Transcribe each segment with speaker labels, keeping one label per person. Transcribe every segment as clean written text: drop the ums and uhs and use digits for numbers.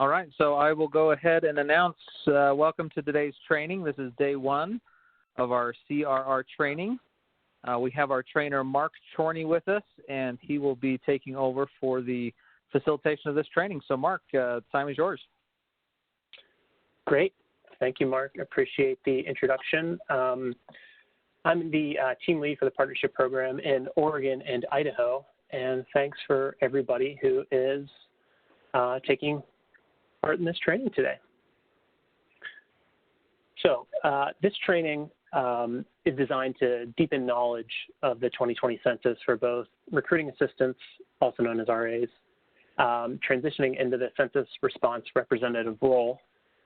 Speaker 1: All right, so I will go ahead and announce welcome to today's training. This is day one of our CRR training. We have our trainer, Mark Chorney, with us, and he will be taking over for the facilitation of this training. So, Mark, time is yours.
Speaker 2: Great. Thank you, Mark. Appreciate the introduction. I'm the team lead for the partnership program in Oregon and Idaho, and thanks for everybody who is taking part in this training today. So this training is designed to deepen knowledge of the 2020 census for both recruiting assistants, also known as RAs, transitioning into the census response representative role,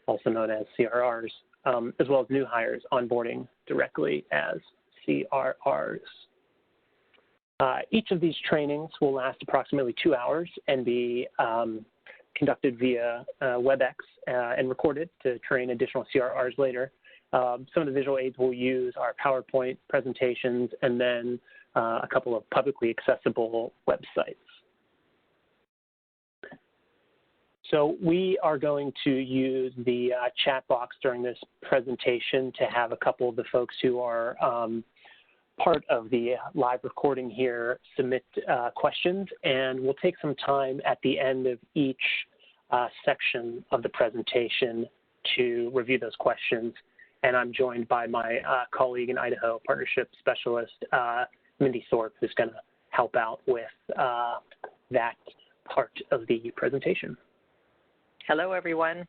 Speaker 2: also known as CRRs, as well as new hires onboarding directly as CRRs. Each of these trainings will last approximately 2 hours and be conducted via WebEx and recorded to train additional CRRs later. Some of the visual aids we'll use are PowerPoint presentations and then a couple of publicly accessible websites. So we are going to use the chat box during this presentation to have a couple of the folks who are part of the live recording here submit questions, and we'll take some time at the end of each section of the presentation to review those questions. And I'm joined by my colleague in Idaho, partnership specialist, Mindy Thorpe, who's going to help out with that part of the presentation.
Speaker 3: Hello, everyone.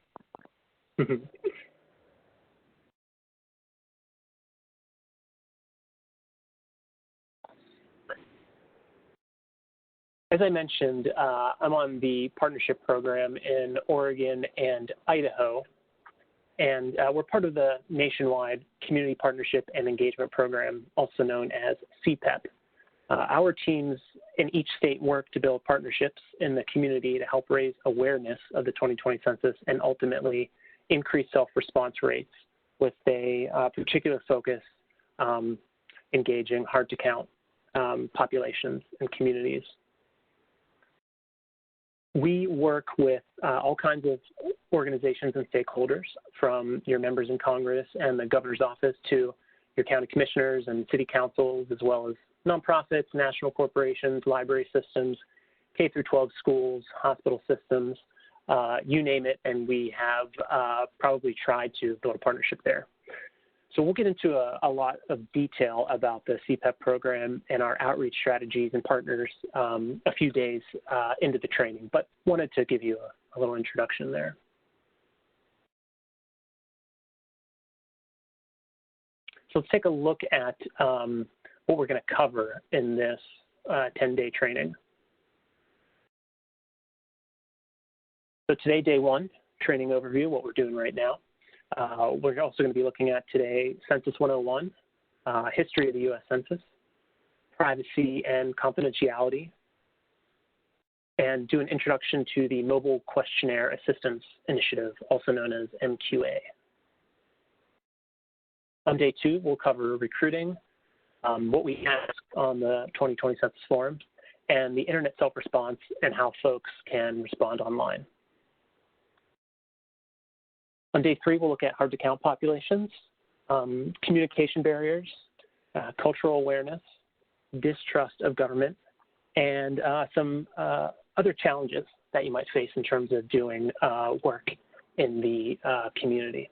Speaker 2: As I mentioned, I'm on the partnership program in Oregon and Idaho, and we're part of the nationwide Community Partnership and Engagement Program, also known as CPEP. Our teams in each state work to build partnerships in the community to help raise awareness of the 2020 census and ultimately increase self-response rates with a particular focus engaging hard-to-count populations and communities. We work with all kinds of organizations and stakeholders, from your members in Congress and the governor's office to your county commissioners and city councils, as well as nonprofits, national corporations, library systems, K-12 schools, hospital systems, you name it, and we have probably tried to build a partnership there. So we'll get into a lot of detail about the CPEP program and our outreach strategies and partners a few days into the training, but wanted to give you a little introduction there. So let's take a look at what we're going to cover in this 10-day training. So today, day one, training overview, what we're doing right now. We're also going to be looking at today Census 101, history of the U.S. Census, privacy and confidentiality, and do an introduction to the Mobile Questionnaire Assistance Initiative, also known as MQA. On day two, we'll cover recruiting, what we ask on the 2020 Census form, and the internet self-response and how folks can respond online. On day three, we'll look at hard-to-count populations, communication barriers, cultural awareness, distrust of government, and some other challenges that you might face in terms of doing work in the community.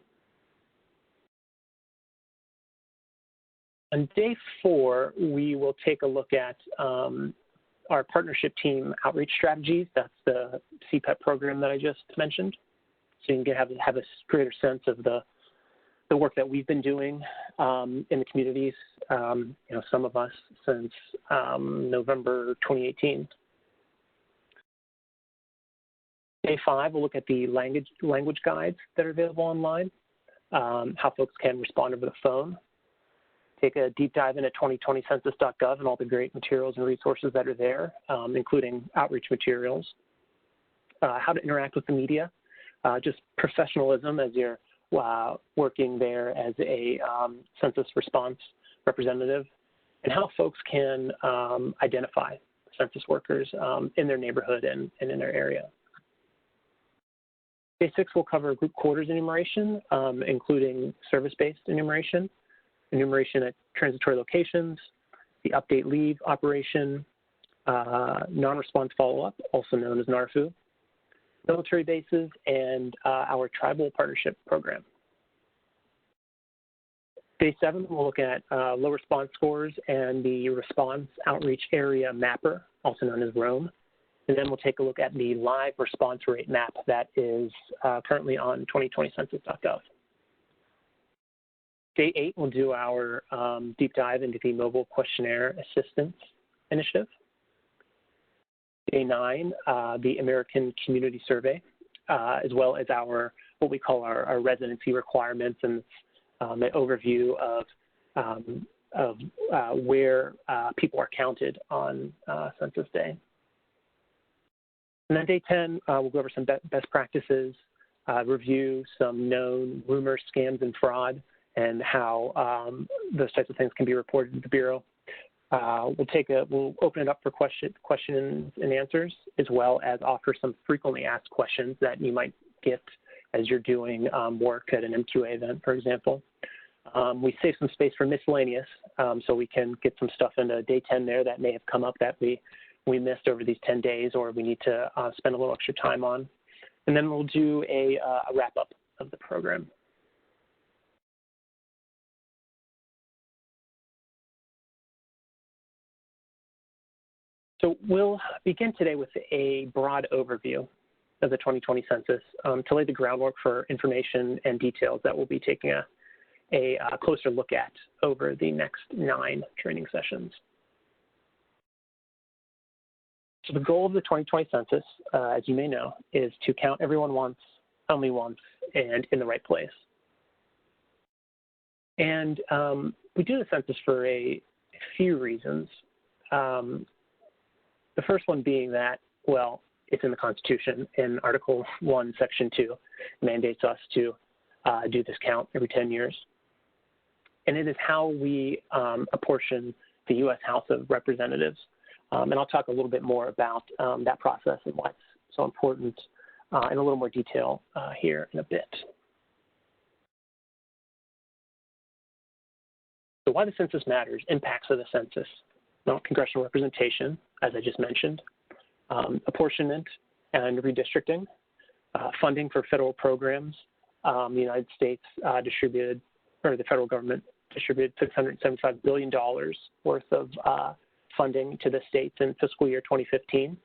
Speaker 2: On day four, we will take a look at our partnership team outreach strategies. That's the CPEP program that I just mentioned. So you can have a greater sense of the work that we've been doing in the communities, some of us since November 2018. Day five, we'll look at the language guides that are available online, how folks can respond over the phone. Take a deep dive into 2020census.gov and all the great materials and resources that are there, including outreach materials. How to interact with the media. Just professionalism as you're working there as a census response representative, and how folks can identify census workers in their neighborhood and in their area. Day 6 will cover group quarters enumeration, including service-based enumeration, enumeration at transitory locations, the update leave operation, non-response follow-up, also known as NARFU, military bases, and our tribal partnership program. Day 7, we'll look at low response scores and the response outreach area mapper, also known as ROAM. And then we'll take a look at the live response rate map that is currently on 2020census.gov. Day 8, we'll do our deep dive into the Mobile Questionnaire Assistance Initiative. Day 9, the American Community Survey, as well as our what we call our residency requirements and an overview of where people are counted on Census Day. And then Day 10, we'll go over some best practices, review some known rumors, scams, and fraud, and how those types of things can be reported to the Bureau. We'll open it up for questions and answers, as well as offer some frequently asked questions that you might get as you're doing work at an MQA event, for example. We save some space for miscellaneous, so we can get some stuff into Day 10 there that may have come up that we missed over these 10 days or we need to spend a little extra time on. And then we'll do a wrap-up of the program. So we'll begin today with a broad overview of the 2020 census to lay the groundwork for information and details that we'll be taking a closer look at over the next 9 training sessions. So the goal of the 2020 census, as you may know, is to count everyone once, only once, and in the right place. And we do the census for a few reasons. The first one being that, well, it's in the Constitution, in Article 1, Section 2, mandates us to do this count every 10 years. And it is how we apportion the U.S. House of Representatives. And I'll talk a little bit more about that process and why it's so important in a little more detail here in a bit. So why the census matters, impacts of the census. Well, congressional representation, as I just mentioned, apportionment and redistricting, funding for federal programs. The United States the federal government distributed $675 billion worth of funding to the states in fiscal year 2015.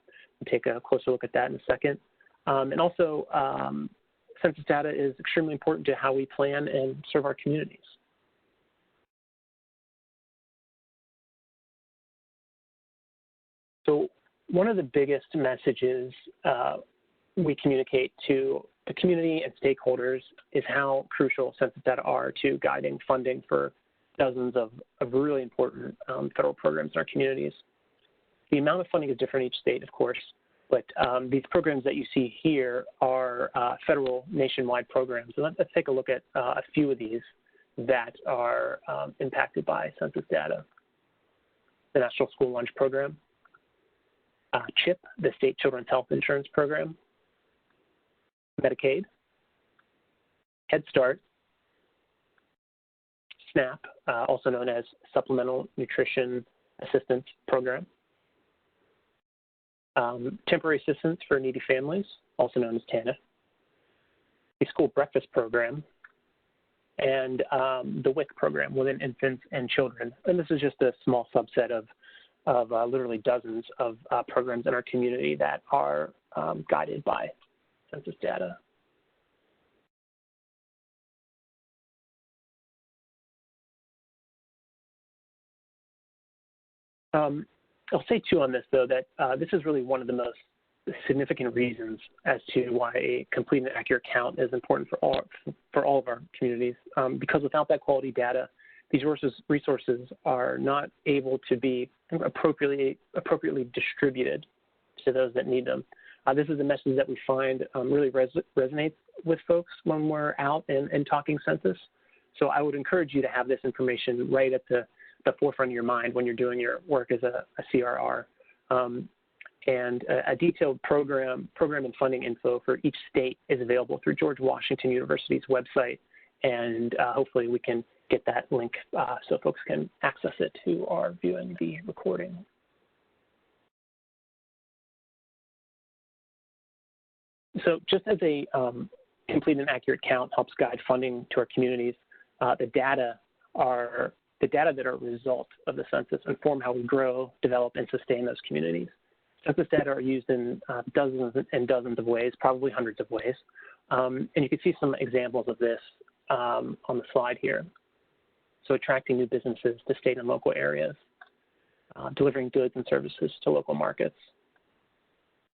Speaker 2: We'll take a closer look at that in a second. And also, census data is extremely important to how we plan and serve our communities. So one of the biggest messages we communicate to the community and stakeholders is how crucial census data are to guiding funding for dozens of really important federal programs in our communities. The amount of funding is different in each state, of course, but these programs that you see here are federal nationwide programs. So let's take a look at a few of these that are impacted by census data. The National School Lunch Program, CHIP, the State Children's Health Insurance Program, Medicaid, Head Start, SNAP, also known as Supplemental Nutrition Assistance Program, Temporary Assistance for Needy Families, also known as TANF, the School Breakfast Program, and the WIC program, Women, Infants, and Children. And this is just a small subset of literally dozens of programs in our community that are guided by census data. I'll say too on this though that this is really one of the most significant reasons as to why a complete and accurate count is important for all of our communities. Because without that quality data, these resources are not able to be appropriately distributed to those that need them. This is a message that we find really resonates with folks when we're out and talking census. So I would encourage you to have this information right at the forefront of your mind when you're doing your work as a CRR. And a detailed program and funding info for each state is available through George Washington University's website. And hopefully we can get that link so folks can access it who are viewing the recording. So just as a complete and accurate count helps guide funding to our communities, the data that are a result of the census inform how we grow, develop, and sustain those communities. Census data are used in dozens and dozens of ways, probably hundreds of ways. And you can see some examples of this on the slide here. So attracting new businesses to state and local areas, delivering goods and services to local markets,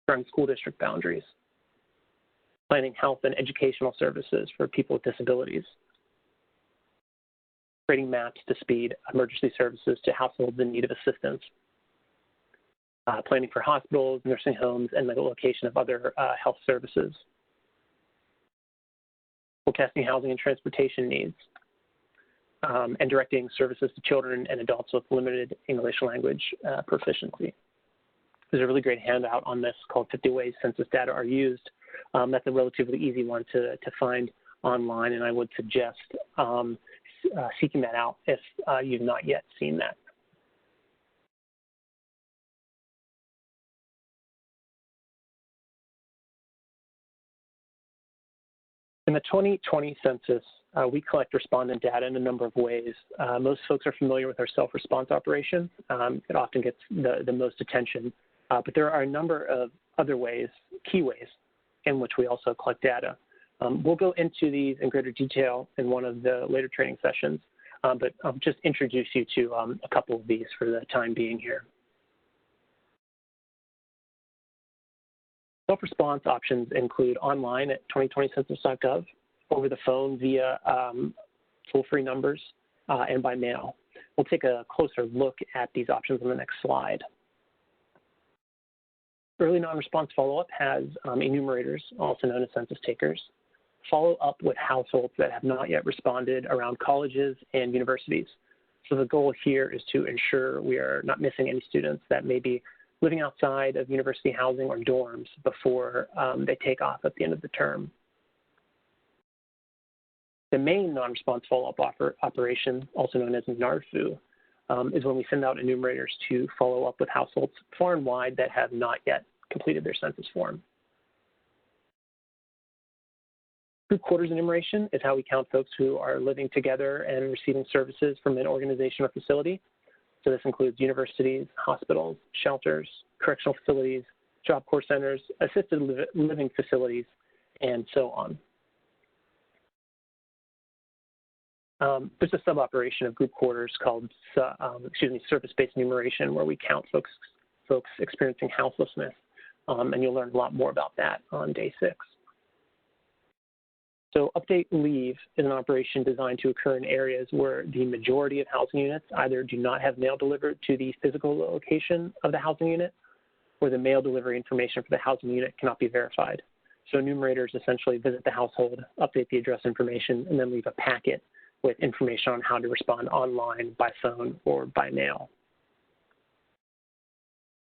Speaker 2: growing school district boundaries, planning health and educational services for people with disabilities, creating maps to speed emergency services to households in need of assistance, planning for hospitals, nursing homes, and the location of other health services, forecasting housing and transportation needs, and directing services to children and adults with limited English language proficiency. There's a really great handout on this called 50 Ways Census Data Are Used. That's a relatively easy one to find online, and I would suggest seeking that out if you've not yet seen that. In the 2020 census, we collect respondent data in a number of ways. Most folks are familiar with our self-response operation. It often gets the most attention, but there are a number of other ways, key ways, in which we also collect data. We'll go into these in greater detail in one of the later training sessions, but I'll just introduce you to a couple of these for the time being here. Self-response options include online at 2020census.gov, over the phone via toll-free numbers, and by mail. We'll take a closer look at these options on the next slide. Early non-response follow-up has enumerators, also known as census takers, follow up with households that have not yet responded around colleges and universities. So the goal here is to ensure we are not missing any students that may be living outside of university housing or dorms before they take off at the end of the term. The main non-response follow-up operation, also known as NARFU, is when we send out enumerators to follow up with households far and wide that have not yet completed their census form. Group quarters enumeration is how we count folks who are living together and receiving services from an organization or facility. So this includes universities, hospitals, shelters, correctional facilities, Job Corps centers, assisted living facilities, and so on. There's a sub-operation of group quarters called, service-based enumeration, where we count folks experiencing houselessness, and you'll learn a lot more about that on day 6. So update leave is an operation designed to occur in areas where the majority of housing units either do not have mail delivered to the physical location of the housing unit, or the mail delivery information for the housing unit cannot be verified. So enumerators essentially visit the household, update the address information, and then leave a packet with information on how to respond online, by phone, or by mail.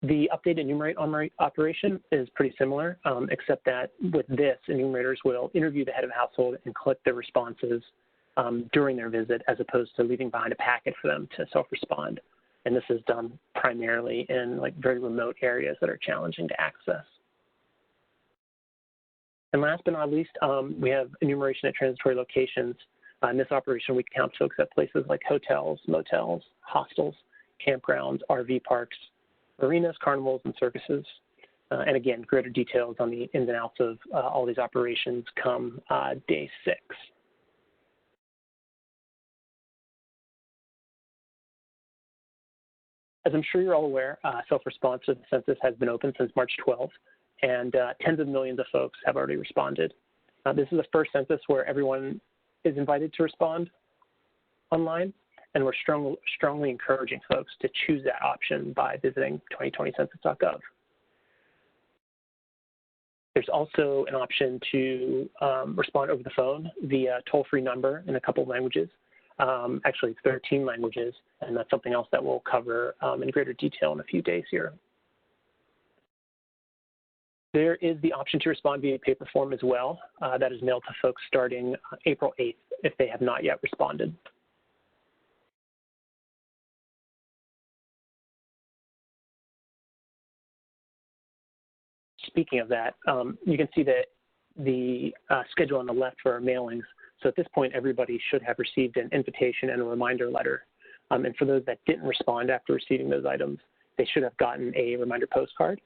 Speaker 2: The update enumerate operation is pretty similar, except that with this, enumerators will interview the head of household and collect their responses during their visit, as opposed to leaving behind a packet for them to self-respond. And this is done primarily in very remote areas that are challenging to access. And last but not least, we have enumeration at transitory locations. In this operation, we count folks at places like hotels, motels, hostels, campgrounds, RV parks, marinas, carnivals, and circuses. And again, greater details on the ins and outs of all these operations come day 6. As I'm sure you're all aware, self-response to the census has been open since March 12th, and tens of millions of folks have already responded. This is the first census where everyone is invited to respond online, and we're strongly encouraging folks to choose that option by visiting 2020census.gov. There's also an option to respond over the phone via toll-free number in a couple of languages, actually 13 languages, and that's something else that we'll cover in greater detail in a few days here. There is the option to respond via paper form as well. That is mailed to folks starting April 8th if they have not yet responded. Speaking of that, you can see that the schedule on the left for our mailings. So at this point, everybody should have received an invitation and a reminder letter. And for those that didn't respond after receiving those items, they should have gotten a reminder postcard.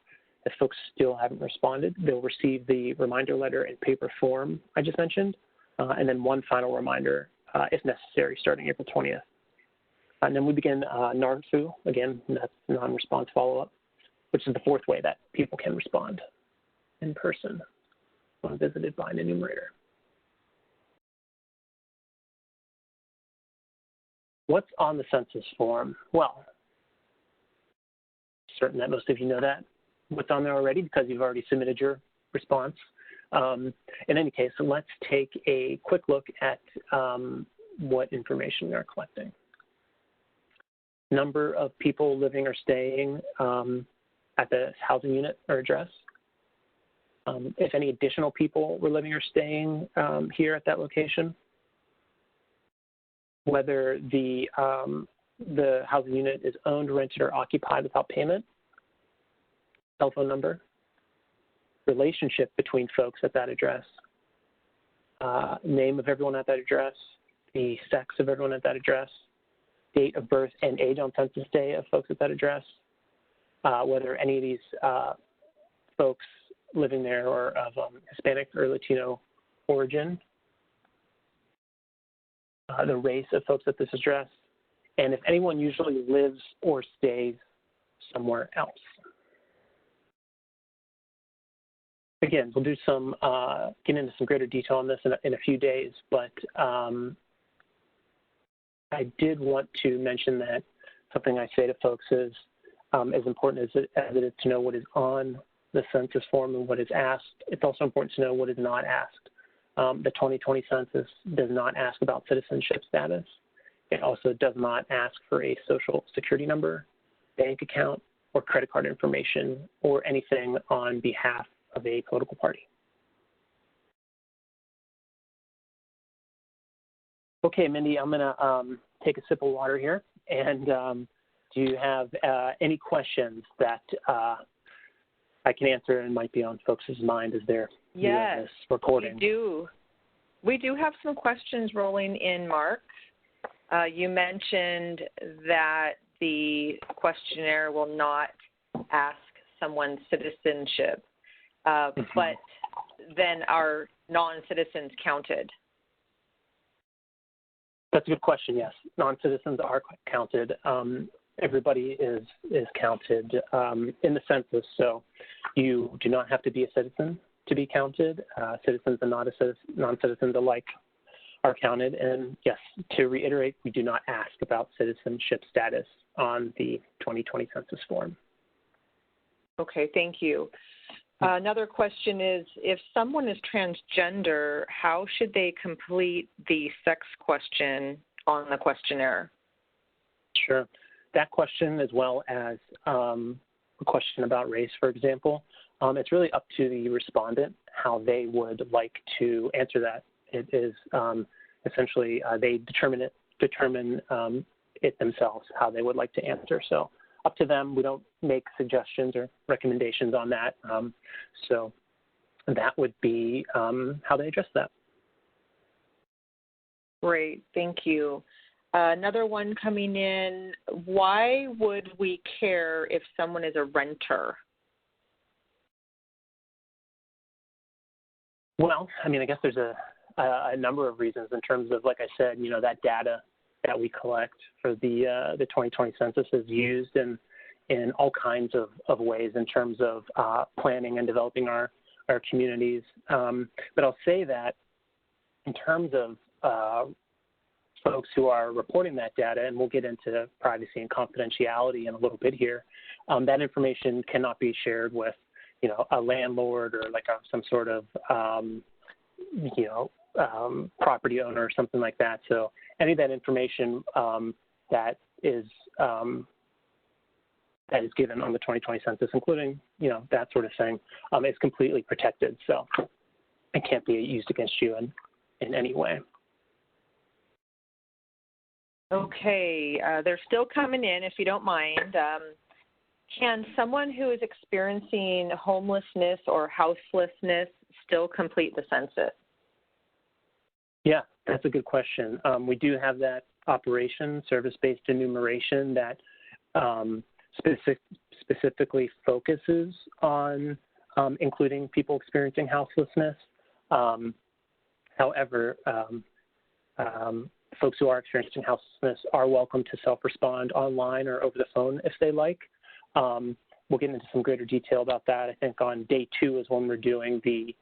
Speaker 2: If folks still haven't responded, they'll receive the reminder letter in paper form I just mentioned, and then one final reminder if necessary starting April 20th. And then we begin NARFU, again, that's non-response follow-up, which is the fourth way that people can respond in person when visited by an enumerator. What's on the census form? Well, certain that most of you know that. What's on there already because you've already submitted your response. In any case, let's take a quick look at what information we are collecting. Number of people living or staying at the housing unit or address. If any additional people were living or staying here at that location. Whether the housing unit is owned, rented, or occupied without payment. Cell phone number, relationship between folks at that address, name of everyone at that address, the sex of everyone at that address, date of birth and age on census day of folks at that address, whether any of these folks living there are of Hispanic or Latino origin, the race of folks at this address, and if anyone usually lives or stays somewhere else. Again, we'll do some, get into some greater detail on this in a few days, but I did want to mention that something I say to folks is as important as it is to know what is on the census form and what is asked, it's also important to know what is not asked. The 2020 census does not ask about citizenship status. It also does not ask for a social security number, bank account, or credit card information, or anything on behalf of a political party. Okay, Mindy, I'm gonna take a sip of water here. And do you have any questions that I can answer and might be on folks' mind as they're viewing this recording?
Speaker 3: Yes, we do have some questions rolling in, Mark. You mentioned that the questionnaire will not ask someone's citizenship. But then are non-citizens counted?
Speaker 2: That's a good question, yes. Non-citizens are counted. Everybody is counted in the census, so you do not have to be a citizen to be counted. Citizens and non-citizens alike are counted. And yes, to reiterate, we do not ask about citizenship status on the 2020 census form.
Speaker 3: Okay, thank you. Another question is, if someone is transgender, how should they complete the sex question on the questionnaire?
Speaker 2: Sure. That question, as well as a question about race, for example, it's really up to the respondent how they would like to answer that. It is essentially they determine it themselves, how they would like to answer. So up to them. We don't make suggestions or recommendations on that. So that would be how they address that.
Speaker 3: Great, thank you. Another one coming in, why would we care if someone is a renter?
Speaker 2: Well, I mean, I guess there's a number of reasons in terms of, like I said, you know, that data that we collect for the 2020 census is used in all kinds of ways in terms of planning and developing our communities. But I'll say that in terms of folks who are reporting that data, and we'll get into privacy and confidentiality in a little bit here, that information cannot be shared with, you know, a landlord or like some sort of, property owner or something like that. So any of that information that is given on the 2020 census, including that sort of thing, is completely protected. So it can't be used against you in any way.
Speaker 3: Okay, they're still coming in, if you don't mind. Can someone who is experiencing homelessness or houselessness still complete the census?
Speaker 2: Yeah, that's a good question. We do have that operation, service-based enumeration, that specifically focuses on including people experiencing houselessness. However, folks who are experiencing houselessness are welcome to self-respond online or over the phone if they like. We'll get into some greater detail about that. I think on day 2 is when we're doing the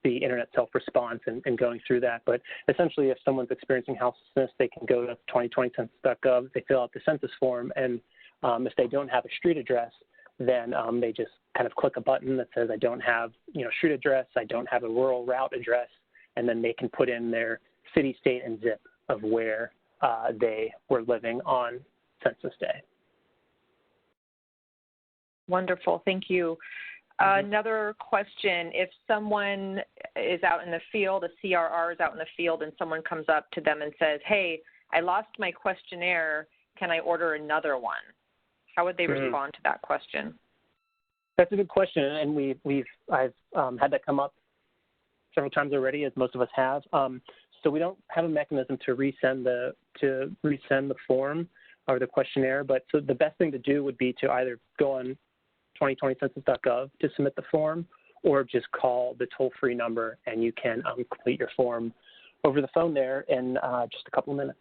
Speaker 2: internet self-response and going through that. But essentially, if someone's experiencing houselessness, they can go to 2020census.gov, they fill out the census form, and if they don't have a street address, then they just kind of click a button that says, I don't have, street address, I don't have a rural route address, and then they can put in their city, state, and zip of where they were living on census day.
Speaker 3: Wonderful, thank you. Another question, if someone is out in the field, a CRR is out in the field, and someone comes up to them and says, hey, I lost my questionnaire, can I order another one? How would they respond to that question?
Speaker 2: That's a good question, and I've had that come up several times already, as most of us have. So we don't have a mechanism to resend the form or the questionnaire, but so the best thing to do would be to either go on 2020census.gov to submit the form, or just call the toll-free number and you can complete your form over the phone there in just a couple of minutes.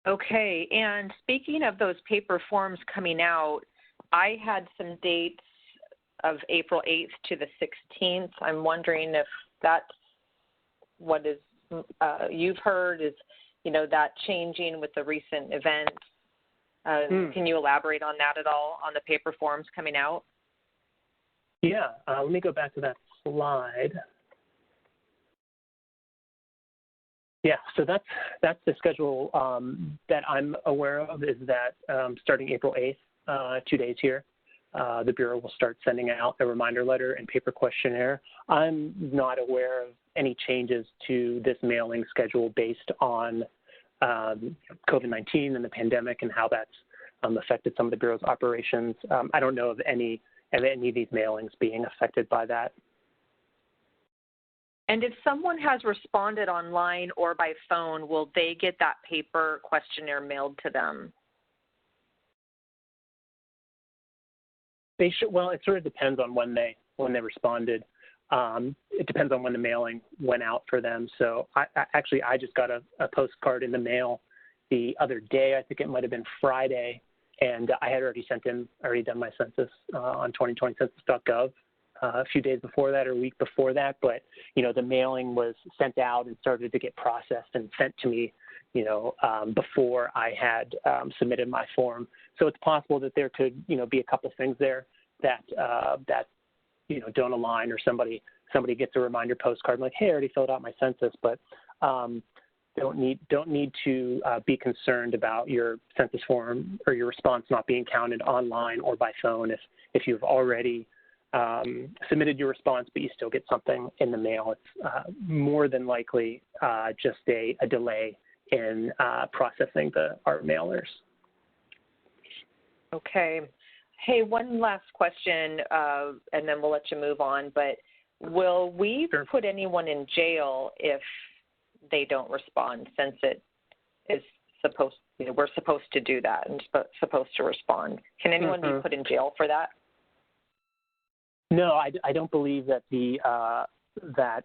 Speaker 3: Okay, and speaking of those paper forms coming out, I had some dates of April 8th to the 16th. I'm wondering if that's what is you've heard, is that changing with the recent events. Can you elaborate on that at all, on the paper forms coming out?
Speaker 2: Yeah, let me go back to that slide. Yeah, so that's the schedule that I'm aware of, is that starting April 8th, 2 days here, the Bureau will start sending out a reminder letter and paper questionnaire. I'm not aware of any changes to this mailing schedule based on COVID-19 and the pandemic and how that's affected some of the Bureau's operations. I don't know of any of these mailings being affected by that.
Speaker 3: And if someone has responded online or by phone, will they get that paper questionnaire mailed to them?
Speaker 2: They should. Well, it sort of depends on when they responded. It depends on when the mailing went out for them. So I just got a postcard in the mail the other day. I think it might have been Friday, and I had already done my census on 2020census.gov a few days before that or a week before that. But the mailing was sent out and started to get processed and sent to me, before I had submitted my form. So it's possible that there could, be a couple things there that don't align, or somebody gets a reminder postcard like, hey, I already filled out my census, but don't need to be concerned about your census form or your response not being counted online or by phone. If you've already submitted your response, but you still get something in the mail, it's more than likely just a delay in processing our mailers.
Speaker 3: Okay. Hey, one last question, and then we'll let you move on. But will we put anyone in jail if they don't respond, since it is we're supposed to do that and supposed to respond? Can anyone be put in jail for that?
Speaker 2: No, I don't believe that that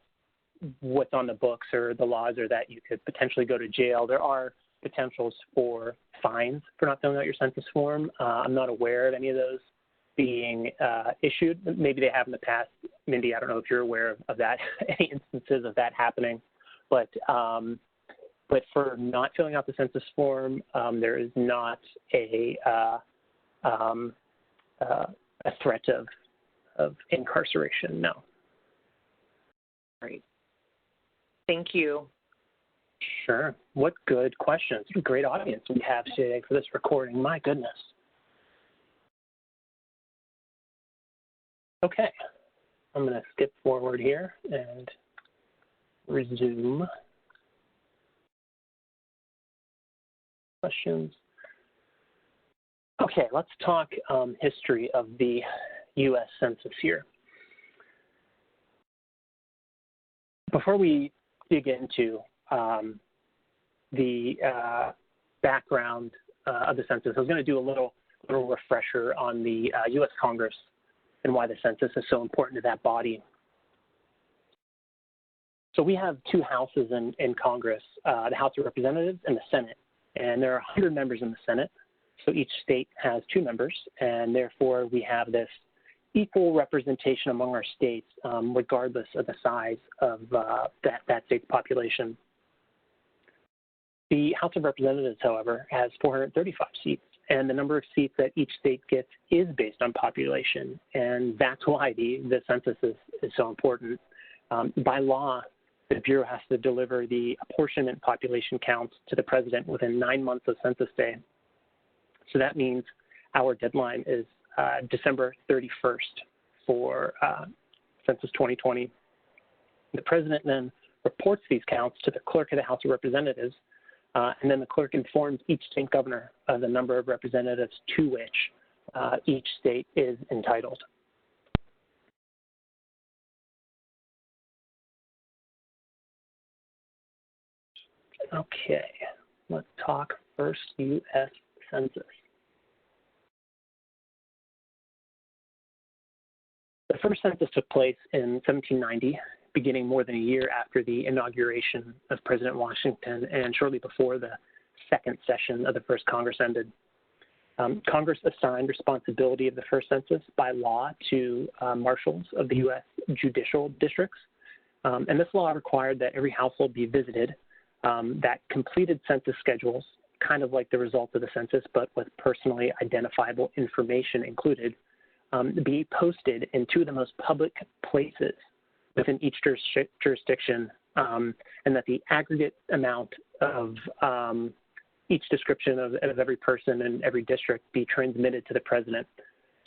Speaker 2: what's on the books or the laws are that you could potentially go to jail. There are potentials for fines for not filling out your census form. I'm not aware of any of those being issued. Maybe they have in the past. Mindy, I don't know if you're aware of that, any instances of that happening. But for not filling out the census form, there is not a threat of incarceration, no.
Speaker 3: Great. Thank you.
Speaker 2: Sure. What good questions. What a great audience we have today for this recording. My goodness. Okay, I'm going to skip forward here and resume questions. Okay, let's talk history of the U.S. Census here. Before we dig into the background of the census, I was going to do a little refresher on the U.S. Congress and why the census is so important to that body. So we have two houses in Congress, the House of Representatives and the Senate, and there are 100 members in the Senate. So each state has 2 members, and therefore we have this equal representation among our states, regardless of the size of that state's population. The House of Representatives, however, has 435 seats, and the number of seats that each state gets is based on population, and that's why the census is so important. By law, the Bureau has to deliver the apportionment population counts to the President within 9 months of Census Day. So that means our deadline is December 31st for Census 2020. The President then reports these counts to the clerk of the House of Representatives, and then the clerk informs each state governor of the number of representatives to which each state is entitled. Okay, let's talk first U.S. Census. The first census took place in 1790, beginning more than a year after the inauguration of President Washington and shortly before the second session of the first Congress ended. Congress assigned responsibility of the first census by law to marshals of the U.S. judicial districts, and this law required that every household be visited, that completed census schedules, kind of like the results of the census, but with personally identifiable information included, be posted in 2 of the most public places within each jurisdiction, and that the aggregate amount of each description of every person in every district be transmitted to the President.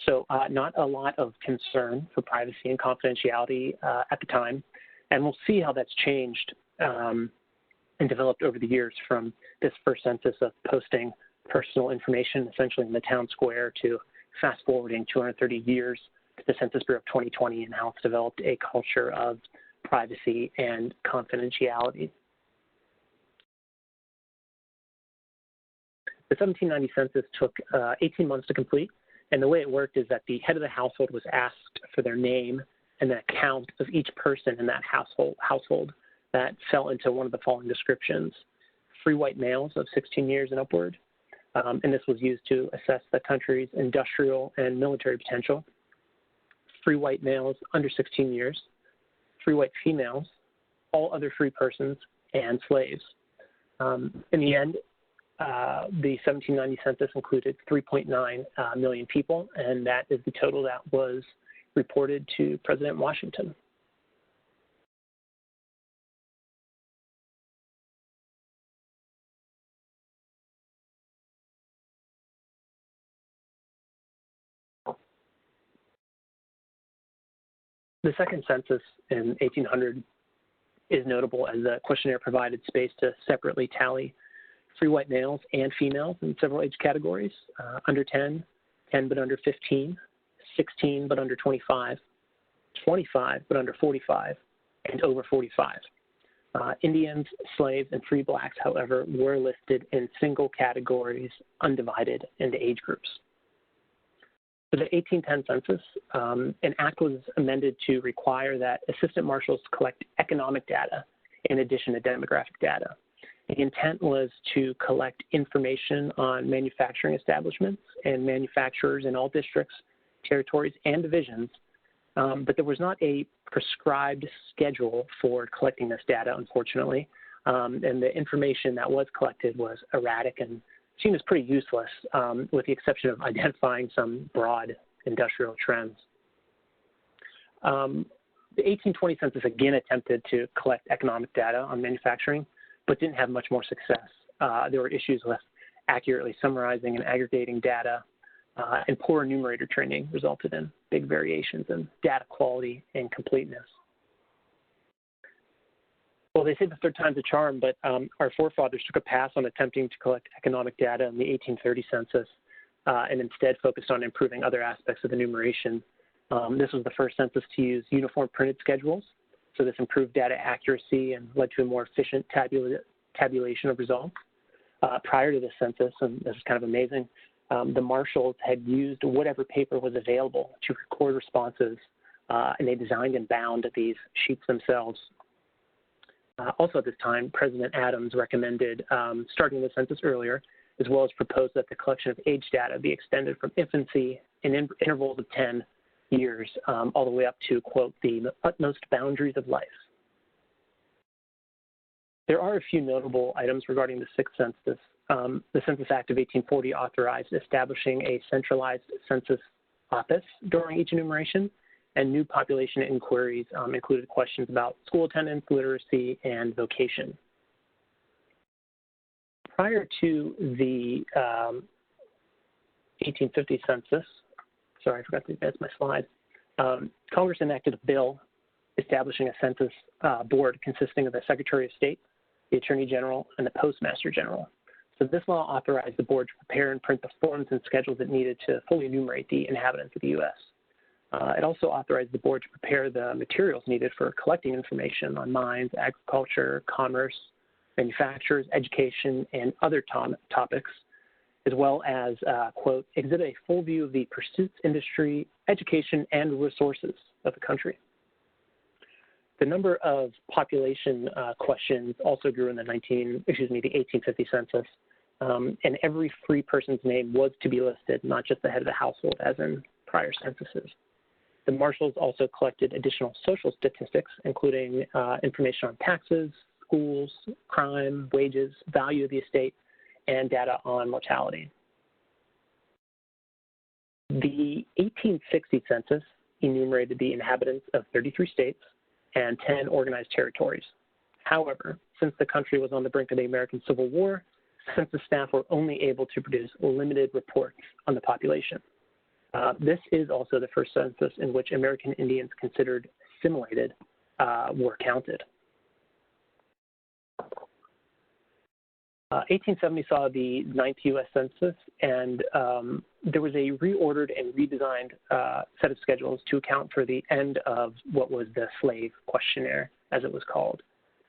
Speaker 2: So not a lot of concern for privacy and confidentiality at the time, and we'll see how that's changed and developed over the years from this first census of posting personal information essentially in the town square to fast forwarding 230 years to the Census Bureau of 2020 and how it's developed a culture of privacy and confidentiality. The 1790 census took 18 months to complete, and the way it worked is that the head of the household was asked for their name and an account of each person in that household that fell into one of the following descriptions: free white males of 16 years and upward, and this was used to assess the country's industrial and military potential; free white males under 16 years, free white females, all other free persons, and slaves. In the end, the 1790 census included 3.9 million people, and that is the total that was reported to President Washington. The second census in 1800 is notable as the questionnaire provided space to separately tally free white males and females in several age categories: under 10, 10 but under 15, 16 but under 25, 25 but under 45, and over 45. Indians, slaves, and free blacks, however, were listed in single categories, undivided into age groups. For the 1810 census, an act was amended to require that assistant marshals collect economic data in addition to demographic data. The intent was to collect information on manufacturing establishments and manufacturers in all districts, territories, and divisions, but there was not a prescribed schedule for collecting this data, unfortunately, and the information that was collected was erratic and seen as pretty useless, with the exception of identifying some broad industrial trends. The 1820 census again attempted to collect economic data on manufacturing, but didn't have much more success. There were issues with accurately summarizing and aggregating data. and poor enumerator training resulted in big variations in data quality and completeness. Well, they say the third time's a charm, but our forefathers took a pass on attempting to collect economic data in the 1830 census and instead focused on improving other aspects of enumeration. This was the first census to use uniform printed schedules, so this improved data accuracy and led to a more efficient tabulation of results. Prior to this census, and this is kind of amazing, the marshals had used whatever paper was available to record responses, and they designed and bound these sheets themselves. Also at this time, President Adams recommended starting the census earlier, as well as proposed that the collection of age data be extended from infancy in intervals of 10 years, all the way up to, quote, the utmost boundaries of life. There are a few notable items regarding the Sixth Census. The Census Act of 1840 authorized establishing a centralized census office during each enumeration, and new population inquiries included questions about school attendance, literacy, and vocation. Prior to the 1850 census, sorry, I forgot to advance my slide, Congress enacted a bill establishing a census board consisting of the Secretary of State, the Attorney General, and the Postmaster General. So this law authorized the board to prepare and print the forms and schedules it needed to fully enumerate the inhabitants of the U.S. It also authorized the board to prepare the materials needed for collecting information on mines, agriculture, commerce, manufacturers, education, and other topics, as well as, quote, exhibit a full view of the pursuits, industry, education, and resources of the country. The number of population questions also grew in the 1850 census, and every free person's name was to be listed, not just the head of the household, as in prior censuses. The marshals also collected additional social statistics, including information on taxes, schools, crime, wages, value of the estate, and data on mortality. The 1860 census enumerated the inhabitants of 33 states and 10 organized territories. However, since the country was on the brink of the American Civil War, census staff were only able to produce limited reports on the population. This is also the first census in which American Indians considered assimilated were counted. 1870 saw the 9th U.S. Census, and there was a reordered and redesigned set of schedules to account for the end of what was the slave questionnaire, as it was called.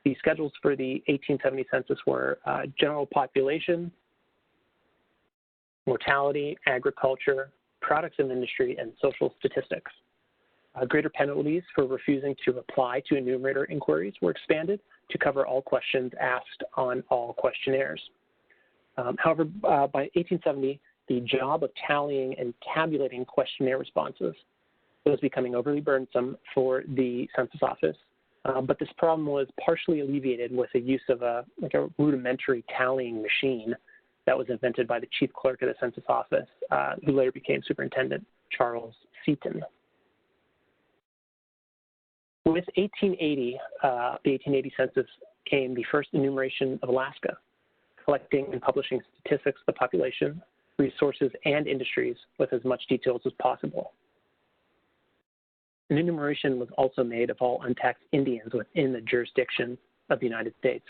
Speaker 2: The schedules for the 1870 census were general population, mortality, agriculture, products of industry, and social statistics. Greater penalties for refusing to reply to enumerator inquiries were expanded to cover all questions asked on all questionnaires. However, by 1870, the job of tallying and tabulating questionnaire responses was becoming overly burdensome for the census office, but this problem was partially alleviated with the use of a rudimentary tallying machine that was invented by the chief clerk of the census office, who later became Superintendent Charles Seton. With 1880, the 1880 census came the first enumeration of Alaska, collecting and publishing statistics of the population, resources, and industries with as much details as possible. An enumeration was also made of all untaxed Indians within the jurisdiction of the United States.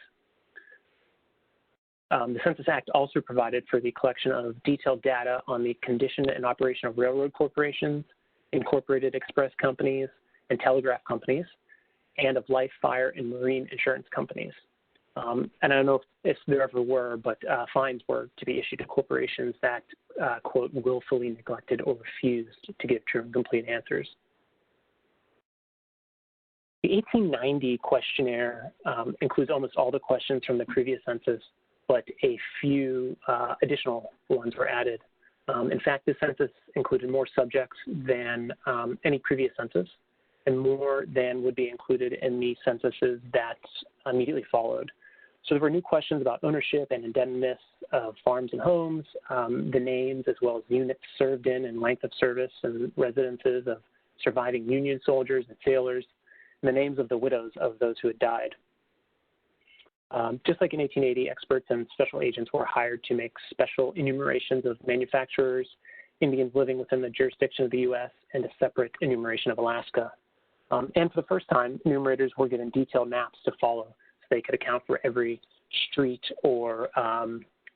Speaker 2: The Census Act also provided for the collection of detailed data on the condition and operation of railroad corporations, incorporated express companies, and telegraph companies, and of life, fire, and marine insurance companies. And I don't know if there ever were, but fines were to be issued to corporations that, quote, willfully neglected or refused to give true and complete answers. The 1890 questionnaire includes almost all the questions from the previous census, but a few additional ones were added. In fact, the census included more subjects than any previous census, and more than would be included in the censuses that immediately followed. So there were new questions about ownership and indebtedness of farms and homes, the names as well as units served in and length of service and residences of surviving Union soldiers and sailors, and the names of the widows of those who had died. Just like in 1880, experts and special agents were hired to make special enumerations of manufacturers Indians living within the jurisdiction of the U.S., and a separate enumeration of Alaska. And for the first time, enumerators were given detailed maps to follow so they could account for every street or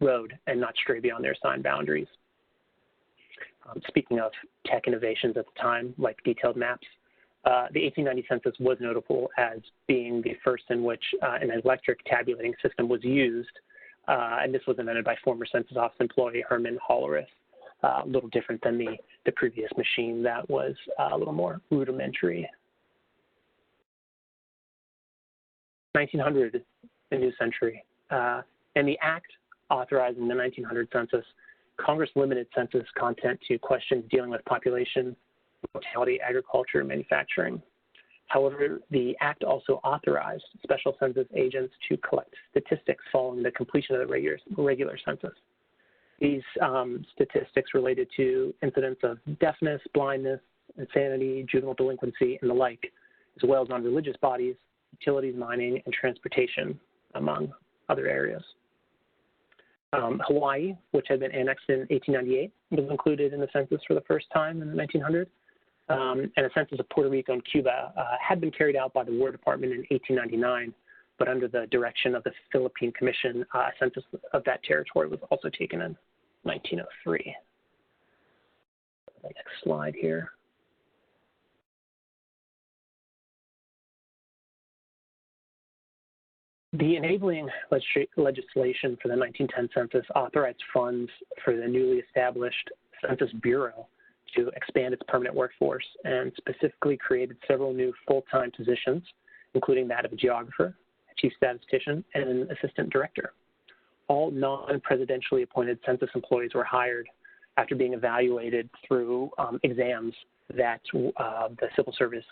Speaker 2: road and not stray beyond their assigned boundaries. Speaking of tech innovations at the time, like detailed maps, the 1890 census was notable as being the first in which an electric tabulating system was used, and this was invented by former Census Office employee Herman Hollerith, a little different than the previous machine that was a little more rudimentary. 1900, the new century, and the act authorizing the 1900 census, Congress limited census content to questions dealing with population, mortality, agriculture, and manufacturing. However, the act also authorized special census agents to collect statistics following the completion of the regular census. These statistics related to incidents of deafness, blindness, insanity, juvenile delinquency, and the like, as well as on religious bodies, utilities, mining, and transportation, among other areas. Hawaii, which had been annexed in 1898, was included in the census for the first time in 1900. And a census of Puerto Rico and Cuba had been carried out by the War Department in 1899, but under the direction of the Philippine Commission, a census of that territory was also taken in 1903. The next slide here. The enabling legislation for the 1910 census authorized funds for the newly established Census Bureau to expand its permanent workforce and specifically created several new full-time positions, including that of a geographer, a chief statistician, and an assistant director. All non-presidentially appointed census employees were hired after being evaluated through exams that the Civil Service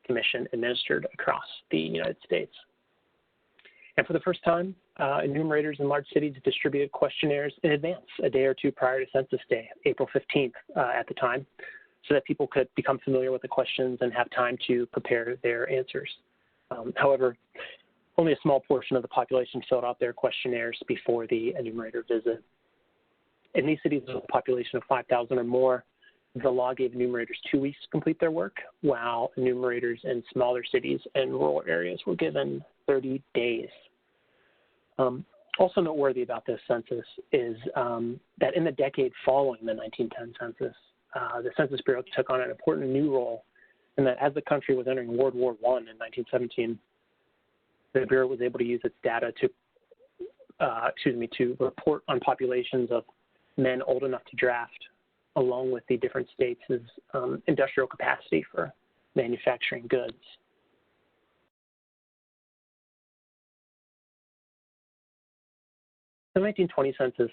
Speaker 2: Commission administered across the United States. And for the first time, enumerators in large cities distributed questionnaires in advance, a day or two prior to Census Day, April 15th at the time, so that people could become familiar with the questions and have time to prepare their answers. However, only a small portion of the population filled out their questionnaires before the enumerator visit. In these cities with a population of 5,000 or more, the law gave enumerators 2 weeks to complete their work, while enumerators in smaller cities and rural areas were given 30 days. Also noteworthy about this census is that in the decade following the 1910 census, the Census Bureau took on an important new role in that as the country was entering World War I in 1917, the Bureau was able to use its data to report on populations of men old enough to draft, along with the different states' industrial capacity for manufacturing goods. The 1920 census,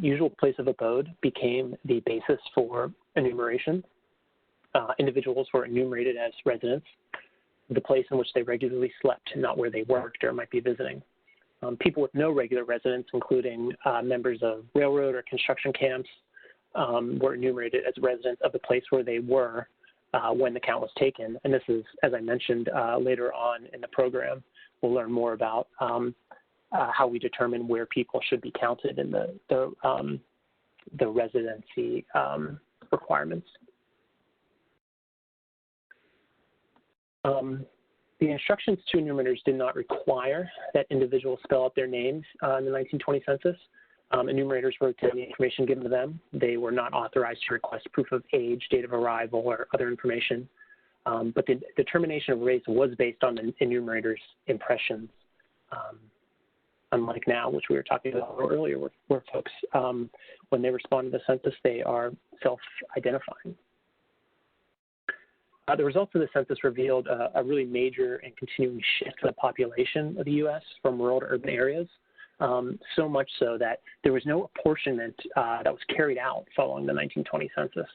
Speaker 2: usual place of abode became the basis for enumeration. Individuals were enumerated as residents, the place in which they regularly slept, not where they worked or might be visiting. People with no regular residence, including members of railroad or construction camps, were enumerated as residents of the place where they were when the count was taken. And this is, as I mentioned later on in the program, we'll learn more about how we determine where people should be counted in the residency requirements. The instructions to enumerators did not require that individuals spell out their names in the 1920 census. Enumerators wrote down the information given to them. They were not authorized to request proof of age, date of arrival, or other information. But the determination of race was based on the enumerator's impressions. Unlike now, which we were talking about earlier, where folks, when they respond to the census, they are self-identifying. The results of the census revealed a really major and continuing shift in the population of the U.S. from rural to urban areas, so much so that there was no apportionment that was carried out following the 1920 census.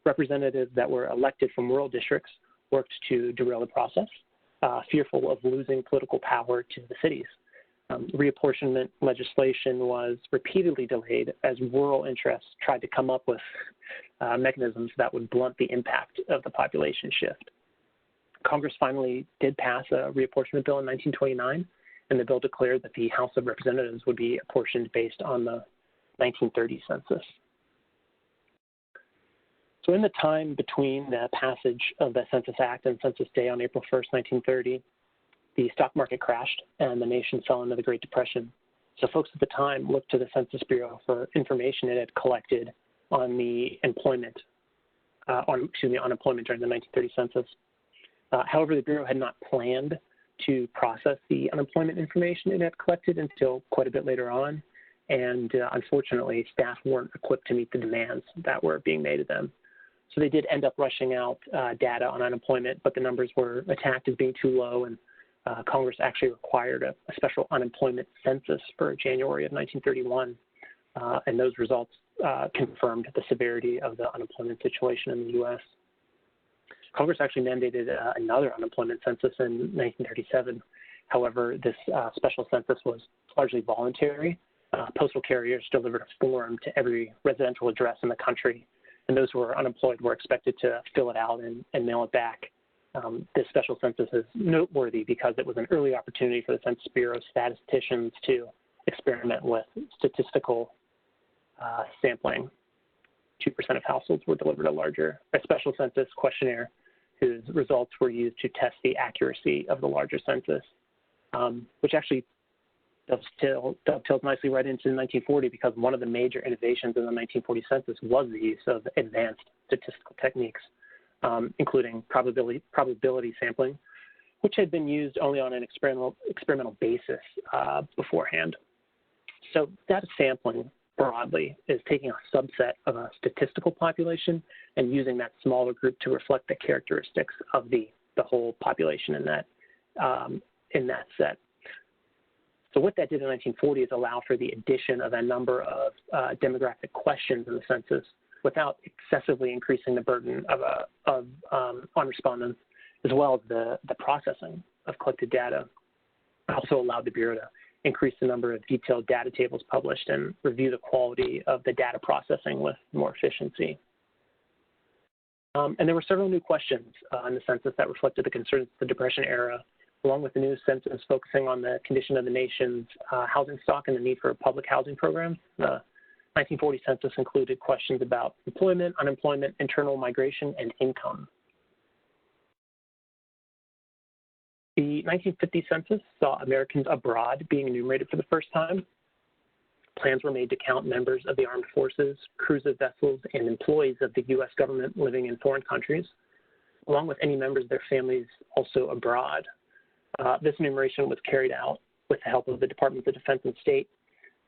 Speaker 2: Representatives that were elected from rural districts worked to derail the process, fearful of losing political power to the cities. Reapportionment legislation was repeatedly delayed as rural interests tried to come up with mechanisms that would blunt the impact of the population shift. Congress finally did pass a reapportionment bill in 1929, and the bill declared that the House of Representatives would be apportioned based on the 1930 census. So in the time between the passage of the Census Act and Census Day on April 1st, 1930, the stock market crashed and the nation fell into the Great Depression. So folks at the time looked to the Census Bureau for information it had collected on the unemployment during the 1930 census. However, the Bureau had not planned to process the unemployment information it had collected until quite a bit later on. And unfortunately, staff weren't equipped to meet the demands that were being made of them. So they did end up rushing out data on unemployment, but the numbers were attacked as being too low, and Congress actually required a special unemployment census for January of 1931, and those results confirmed the severity of the unemployment situation in the U.S. Congress actually mandated another unemployment census in 1937. However, this special census was largely voluntary. Postal carriers delivered a form to every residential address in the country, and those who were unemployed were expected to fill it out and mail it back. This special census is noteworthy because it was an early opportunity for the Census Bureau statisticians to experiment with statistical sampling. 2% of households were delivered a special census questionnaire whose results were used to test the accuracy of the larger census, which actually dovetails nicely right into 1940, because one of the major innovations in the 1940 census was the use of advanced statistical techniques, including probability sampling, which had been used only on an experimental basis beforehand. So data sampling broadly is taking a subset of a statistical population and using that smaller group to reflect the characteristics of the whole population in that set. So what that did in 1940 is allow for the addition of a number of demographic questions in the census without excessively increasing the burden on respondents, as well as the processing of collected data. It also allowed the Bureau to increase the number of detailed data tables published and review the quality of the data processing with more efficiency. And there were several new questions in the census that reflected the concerns of the Depression era, along with the new census focusing on the condition of the nation's housing stock and the need for public housing programs. The 1940 census included questions about employment, unemployment, internal migration, and income. The 1950 census saw Americans abroad being enumerated for the first time. Plans were made to count members of the armed forces, crews of vessels, and employees of the U.S. government living in foreign countries, along with any members of their families also abroad. This enumeration was carried out with the help of the Departments of Defense and State,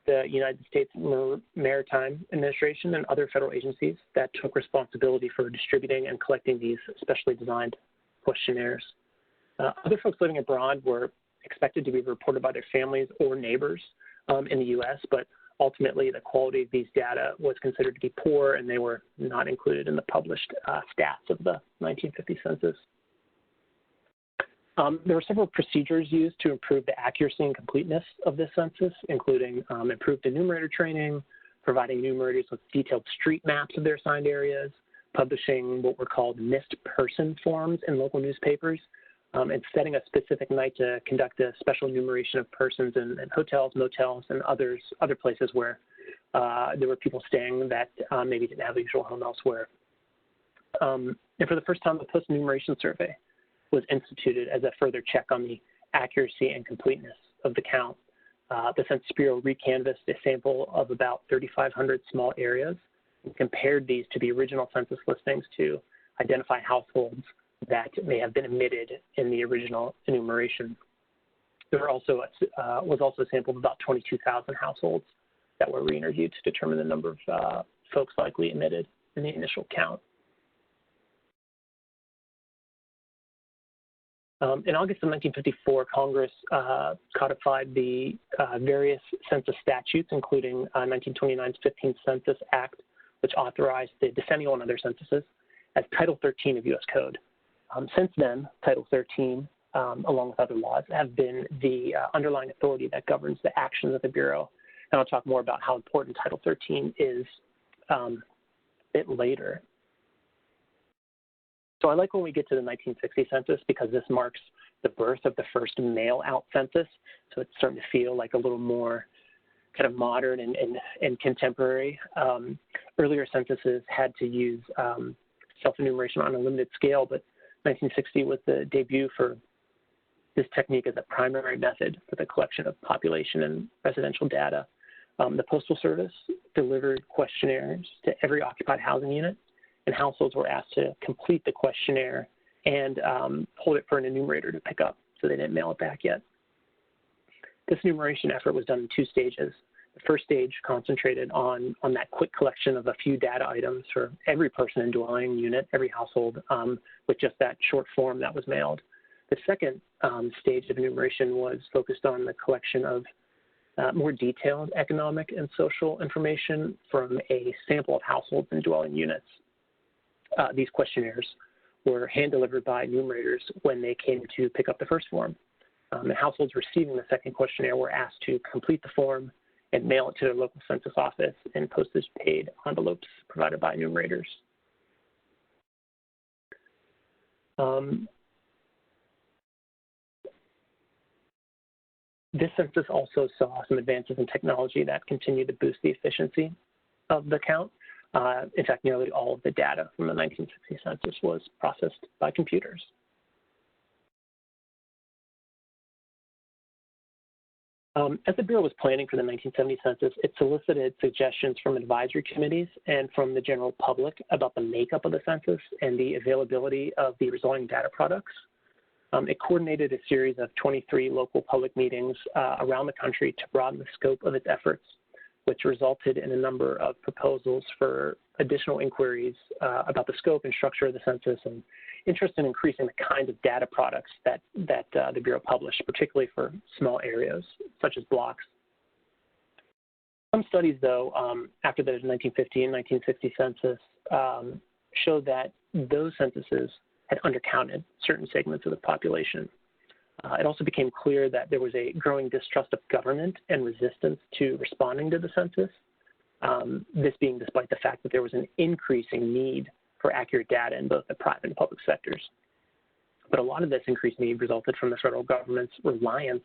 Speaker 2: the United States Maritime Administration, and other federal agencies that took responsibility for distributing and collecting these specially designed questionnaires. Other folks living abroad were expected to be reported by their families or neighbors in the U.S., but ultimately the quality of these data was considered to be poor, and they were not included in the published stats of the 1950 census. There were several procedures used to improve the accuracy and completeness of this census, including improved enumerator training, providing enumerators with detailed street maps of their assigned areas, publishing what were called missed person forms in local newspapers, and setting a specific night to conduct a special enumeration of persons in hotels, motels, and other places where there were people staying that maybe didn't have a usual home elsewhere. And for the first time, the post-enumeration survey was instituted as a further check on the accuracy and completeness of the count. The Census Bureau recanvassed a sample of about 3,500 small areas and compared these to the original census listings to identify households that may have been omitted in the original enumeration. There was also a sample of about 22,000 households that were re-interviewed to determine the number of folks likely omitted in the initial count. In August of 1954, Congress codified the various census statutes, including 1929's 15th Census Act, which authorized the decennial and other censuses, as Title 13 of U.S. Code. Since then, Title 13, along with other laws, have been the underlying authority that governs the actions of the Bureau. And I'll talk more about how important Title 13 is a bit later. So I like when we get to the 1960 census because this marks the birth of the first mail-out census. So it's starting to feel like a little more kind of modern and contemporary. Earlier censuses had to use self-enumeration on a limited scale, but 1960 was the debut for this technique as a primary method for the collection of population and residential data. The Postal Service delivered questionnaires to every occupied housing unit, and households were asked to complete the questionnaire and hold it for an enumerator to pick up, so they didn't mail it back yet. This enumeration effort was done in 2 stages. The first stage concentrated on that quick collection of a few data items for every person and dwelling unit, every household, with just that short form that was mailed. The second stage of enumeration was focused on the collection of more detailed economic and social information from a sample of households and dwelling units. These questionnaires were hand-delivered by enumerators when they came to pick up the first form. The households receiving the second questionnaire were asked to complete the form and mail it to their local census office in postage-paid envelopes provided by enumerators. This census also saw some advances in technology that continued to boost the efficiency of the count. In fact, nearly all of the data from the 1960 census was processed by computers. As the Bureau was planning for the 1970 census, it solicited suggestions from advisory committees and from the general public about the makeup of the census and the availability of the resulting data products. It coordinated a series of 23 local public meetings around the country to broaden the scope of its efforts, which resulted in a number of proposals for additional inquiries about the scope and structure of the census and interest in increasing the kinds of data products that the Bureau published, particularly for small areas, such as blocks. Some studies, though, after the 1950 and 1960 census, showed that those censuses had undercounted certain segments of the population. It also became clear that there was a growing distrust of government and resistance to responding to the census, this being despite the fact that there was an increasing need for accurate data in both the private and public sectors. But a lot of this increased need resulted from the federal government's reliance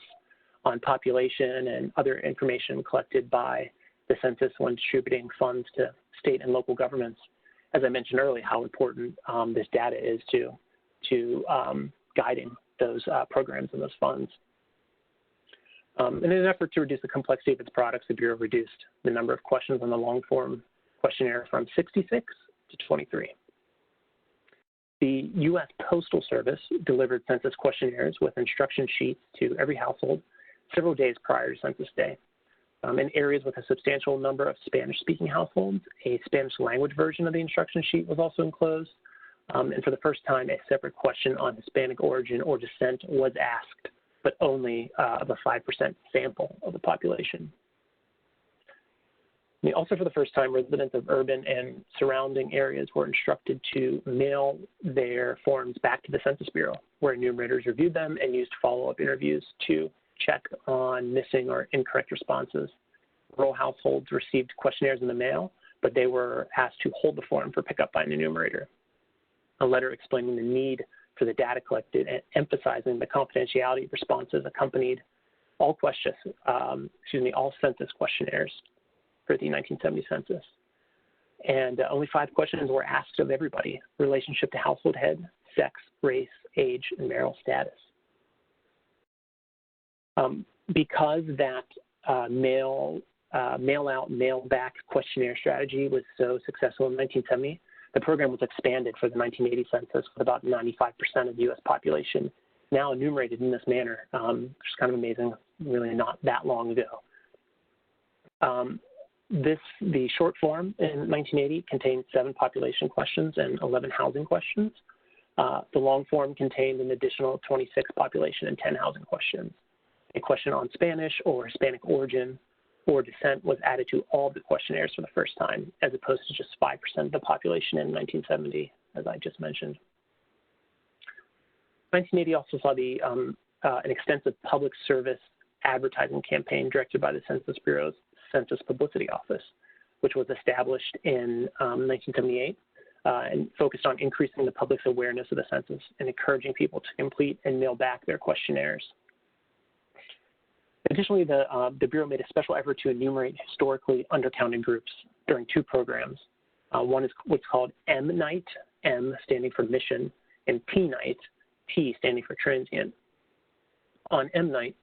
Speaker 2: on population and other information collected by the census when distributing funds to state and local governments. As I mentioned earlier, how important this data is to guiding those programs and those funds. In an effort to reduce the complexity of its products, the Bureau reduced the number of questions on the long form questionnaire from 66 to 23. The U.S. Postal Service delivered census questionnaires with instruction sheets to every household several days prior to Census Day. In areas with a substantial number of Spanish-speaking households, a Spanish language version of the instruction sheet was also enclosed. And for the first time, a separate question on Hispanic origin or descent was asked, but only of a 5% sample of the population. And also for the first time, residents of urban and surrounding areas were instructed to mail their forms back to the Census Bureau, where enumerators reviewed them and used follow-up interviews to check on missing or incorrect responses. Rural households received questionnaires in the mail, but they were asked to hold the form for pickup by an enumerator. A letter explaining the need for the data collected and emphasizing the confidentiality of responses accompanied all all census questionnaires for the 1970 census. And only 5 questions were asked of everybody: relationship to household head, sex, race, age, and marital status. Because that mail out, mail back questionnaire strategy was so successful in 1970, the program was expanded for the 1980 census with about 95% of the U.S. population now enumerated in this manner, which is kind of amazing, really not that long ago. The short form in 1980 contained 7 population questions and 11 housing questions. The long form contained an additional 26 population and 10 housing questions. A question on Spanish or Hispanic origin or descent was added to all of the questionnaires for the first time, as opposed to just 5% of the population in 1970, as I just mentioned. 1980 also saw an extensive public service advertising campaign directed by the Census Bureau's Census Publicity Office, which was established in 1978 and focused on increasing the public's awareness of the census and encouraging people to complete and mail back their questionnaires. Additionally, the Bureau made a special effort to enumerate historically undercounted groups during 2 programs. One is what's called M-Night, M standing for mission, and T night, T standing for transient. On M night,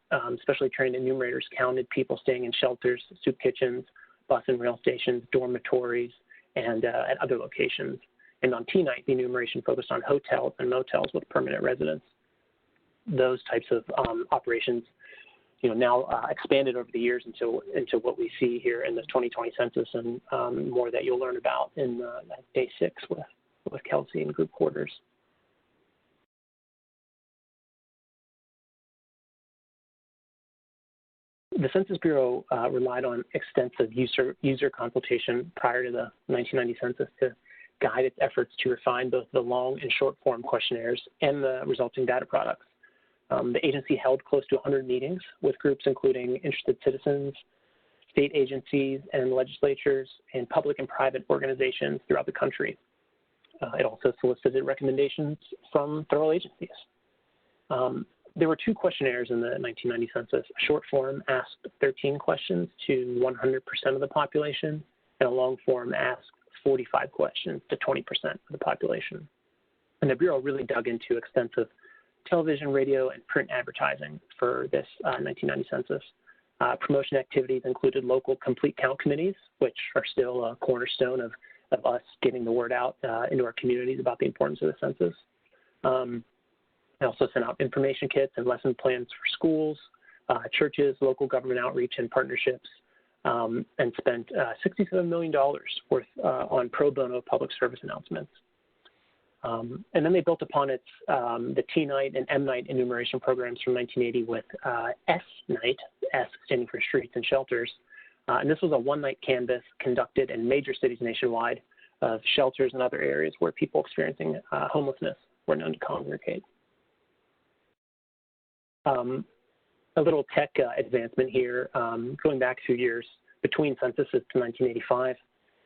Speaker 2: specially trained enumerators counted people staying in shelters, soup kitchens, bus and rail stations, dormitories, and at other locations. And on T night, the enumeration focused on hotels and motels with permanent residents. Those types of operations, now expanded over the years into what we see here in the 2020 census, and more that you'll learn about in day 6 with Kelsey and group quarters. The Census Bureau relied on extensive user consultation prior to the 1990 census to guide its efforts to refine both the long and short form questionnaires and the resulting data products. The agency held close to 100 meetings with groups including interested citizens, state agencies and legislatures, and public and private organizations throughout the country. It also solicited recommendations from federal agencies. There were 2 questionnaires in the 1990 census. A short form asked 13 questions to 100% of the population, and a long form asked 45 questions to 20% of the population. And the Bureau really dug into extensive television, radio, and print advertising for this 1990 census. Promotion activities included local complete count committees, which are still a cornerstone of us getting the word out into our communities about the importance of the census. I also sent out information kits and lesson plans for schools, churches, local government outreach and partnerships, and spent $67 million worth on pro bono public service announcements. And then they built upon its the T night and M night enumeration programs from 1980 with S night, S standing for streets and shelters. And this was a one-night canvass conducted in major cities nationwide of shelters and other areas where people experiencing homelessness were known to congregate. A little tech advancement here, going back a few years between censuses to 1985,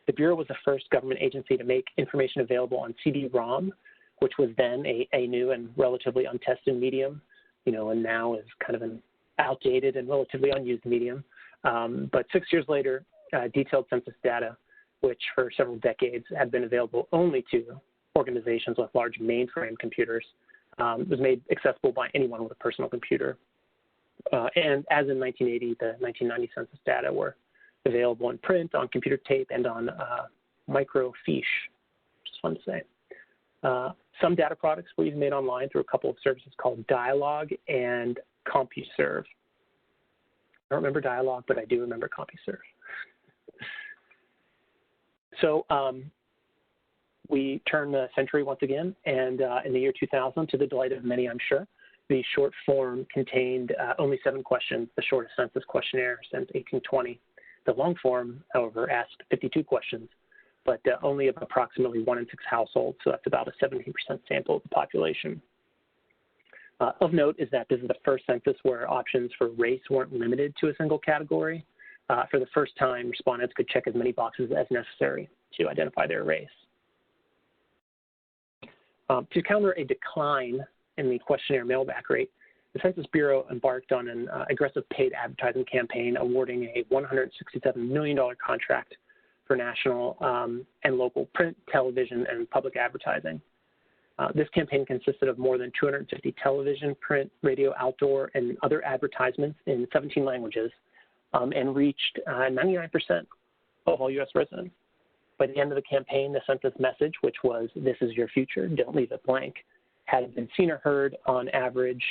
Speaker 2: the Bureau was the first government agency to make information available on CD-ROM, which was then a new and relatively untested medium, and now is kind of an outdated and relatively unused medium. But 6 years later, detailed census data, which for several decades had been available only to organizations with large mainframe computers, was made accessible by anyone with a personal computer. And as in 1980, the 1990 census data were available in print, on computer tape, and on microfiche, which is fun to say. Some data products were even made online through a couple of services called Dialog and CompuServe. I don't remember Dialog, but I do remember CompuServe. So we turn the century once again, and in the year 2000, to the delight of many, I'm sure, the short form contained only 7 questions, the shortest census questionnaire since 1820. The long form, however, asked 52 questions, but only of approximately 1 in 6 households, so that's about a 17% sample of the population. Of note is that this is the first census where options for race weren't limited to a single category. For the first time, respondents could check as many boxes as necessary to identify their race. To counter a decline in the questionnaire mailback rate, the Census Bureau embarked on an aggressive paid advertising campaign awarding a $167 million contract for national and local print, television, and public advertising. This campaign consisted of more than 250 television, print, radio, outdoor, and other advertisements in 17 languages and reached 99% of all U.S. residents. By the end of the campaign, the census message, which was, "This is your future, don't leave it blank," had been seen or heard on average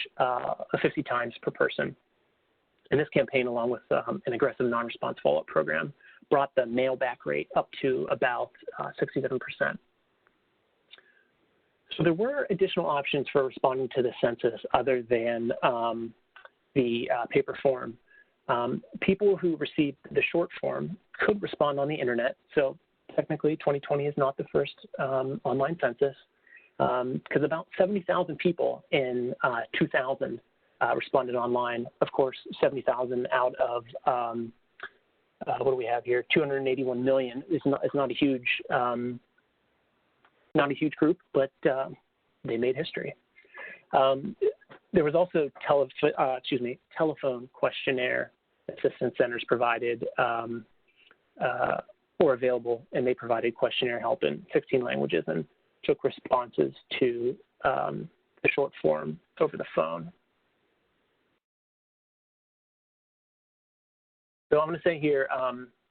Speaker 2: 50 times per person. And this campaign, along with an aggressive non-response follow-up program, brought the mailback rate up to about 67%. So there were additional options for responding to the census other than the paper form. People who received the short form could respond on the internet. So technically, 2020 is not the first online census, because about 70,000 people in 2000 responded online. Of course, 70,000 out of what do we have here? 281 million is not a huge group, but they made history. There was also telephone questionnaire assistance centers provided or available, and they provided questionnaire help in 16 languages. And took responses to the short form over the phone. So I'm going to say here,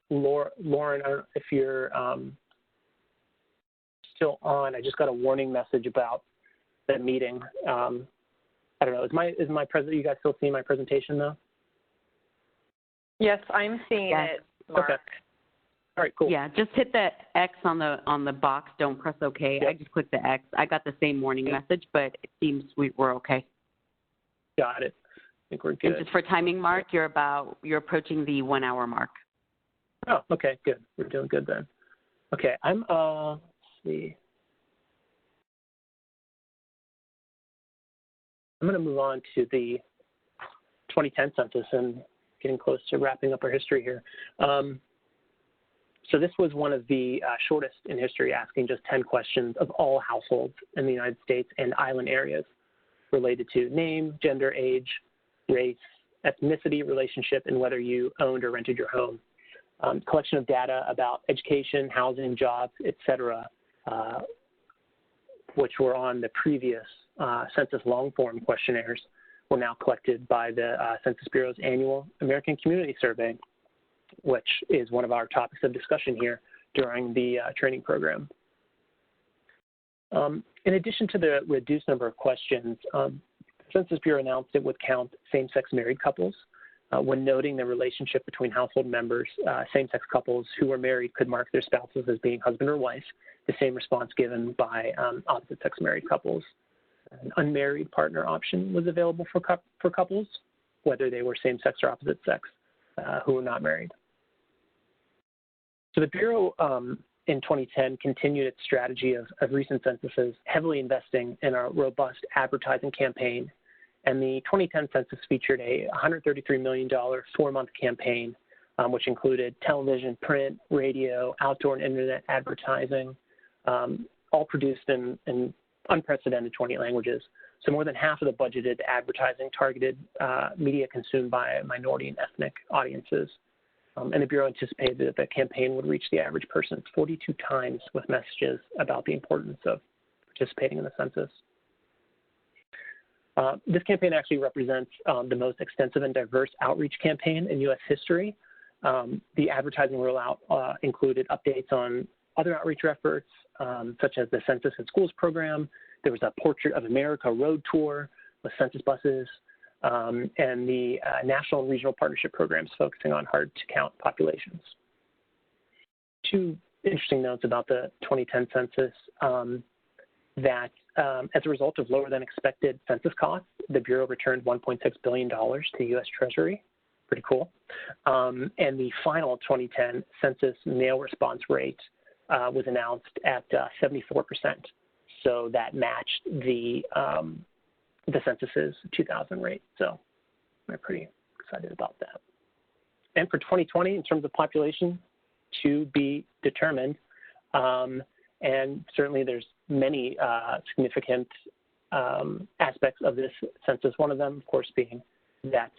Speaker 2: Lauren, I don't know if you're still on. I just got a warning message about that meeting. I don't know. Is my you guys still seeing my presentation though?
Speaker 3: Yes, I'm seeing it, Mark.
Speaker 2: Okay. All right, cool.
Speaker 4: Yeah, just hit the X on the box. Don't press OK.
Speaker 2: Yep.
Speaker 4: I just clicked the X. I got the same warning message, but it seems we're okay.
Speaker 2: Got it. I think we're good.
Speaker 4: And just for timing, Mark, you're approaching the 1 hour mark.
Speaker 2: Oh, okay, good. We're doing good then. Okay, let's see. I'm going to move on to the 2010 census and getting close to wrapping up our history here. So this was one of the shortest in history, asking just 10 questions of all households in the United States and island areas related to name, gender, age, race, ethnicity, relationship, and whether you owned or rented your home. Collection of data about education, housing, jobs, et cetera, which were on the previous census long-form questionnaires, were now collected by the Census Bureau's annual American Community Survey, which is one of our topics of discussion here during the training program. In addition to the reduced number of questions, the Census Bureau announced it would count same-sex married couples. When noting the relationship between household members, same-sex couples who were married could mark their spouses as being husband or wife, the same response given by opposite-sex married couples. An unmarried partner option was available for couples, whether they were same-sex or opposite sex, who were not married. So the Bureau in 2010 continued its strategy of recent censuses, heavily investing in a robust advertising campaign. And the 2010 census featured a $133 million 4-month campaign, which included television, print, radio, outdoor and internet advertising, all produced in unprecedented 20 languages. So more than half of the budgeted advertising targeted media consumed by minority and ethnic audiences. And the Bureau anticipated that the campaign would reach the average person 42 times with messages about the importance of participating in the census. This campaign actually represents the most extensive and diverse outreach campaign in U.S. history. The advertising rollout included updates on other outreach efforts, such as the Census in Schools program. There was a Portrait of America road tour with census buses, and the national and regional partnership programs focusing on hard-to-count populations. Two interesting notes about the 2010 census, that as a result of lower than expected census costs, the Bureau returned $1.6 billion to the U.S. Treasury. Pretty cool. And the final 2010 census mail response rate was announced at 74%. So that matched the census's 2000 rate. So we're pretty excited about that. And for 2020, in terms of population, to be determined. And certainly there's many significant aspects of this census. One of them, of course, being that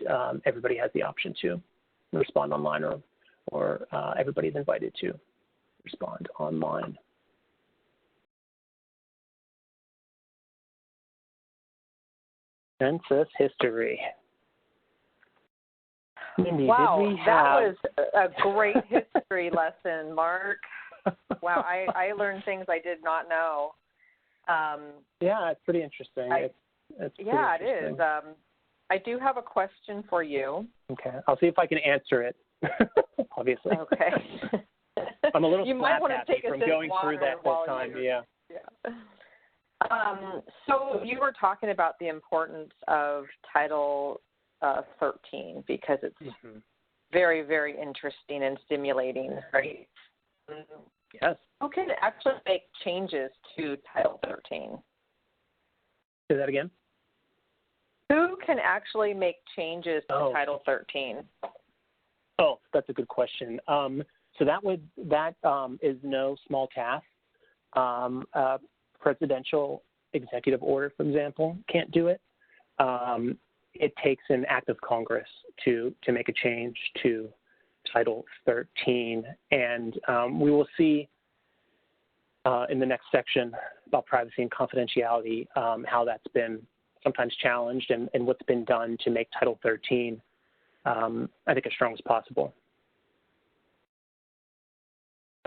Speaker 2: everybody has the option to respond online, or everybody's invited to respond online. Census history. Mindy,
Speaker 3: wow, that was a great history lesson, Mark. Wow, I learned things I did not know.
Speaker 2: Yeah, it's pretty interesting. It's
Speaker 3: yeah, it is. I do have a question for you.
Speaker 2: Okay, I'll see if I can answer it, obviously.
Speaker 3: Okay.
Speaker 2: I'm a little
Speaker 3: you might want to take
Speaker 2: from going through that this time, yeah.
Speaker 3: So you were talking about the importance of Title 13 because it's very, very interesting and stimulating, right?
Speaker 2: Yes.
Speaker 3: Who can actually make changes to Title 13?
Speaker 2: Say that again?
Speaker 3: Who can actually make changes to Title 13?
Speaker 2: Oh, that's a good question. So that is no small task. Presidential executive order, for example, can't do it. It takes an act of Congress to make a change to Title 13, and we will see in the next section about privacy and confidentiality, how that's been sometimes challenged and what's been done to make Title 13, I think, as strong as possible.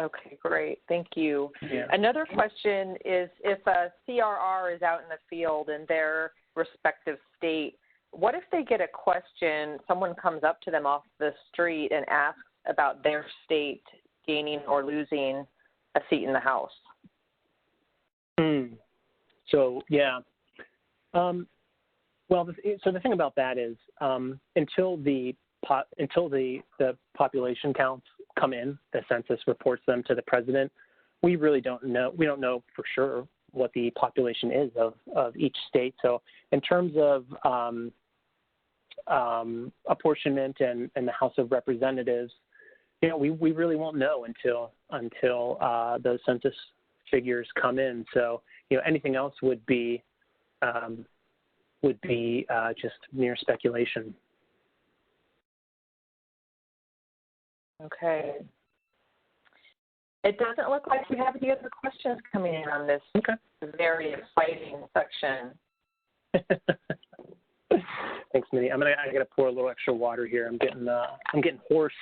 Speaker 3: Okay, great. Thank you.
Speaker 2: Yeah.
Speaker 3: Another question is, if a CRR is out in the field in their respective state, what if they get a question, someone comes up to them off the street and asks about their state gaining or losing a seat in the House?
Speaker 2: So, yeah. Well, so the thing about that is until the population counts come in, the census reports them to the president, we really don't know. We don't know for sure what the population is of each state. So in terms of apportionment and the House of Representatives, you know, we really won't know until those census figures come in. So, you know, anything else would be just mere speculation.
Speaker 3: Okay. It doesn't look like we have any other questions coming in on this very exciting section.
Speaker 2: Thanks, Minnie. I gotta pour a little extra water here. I'm getting hoarse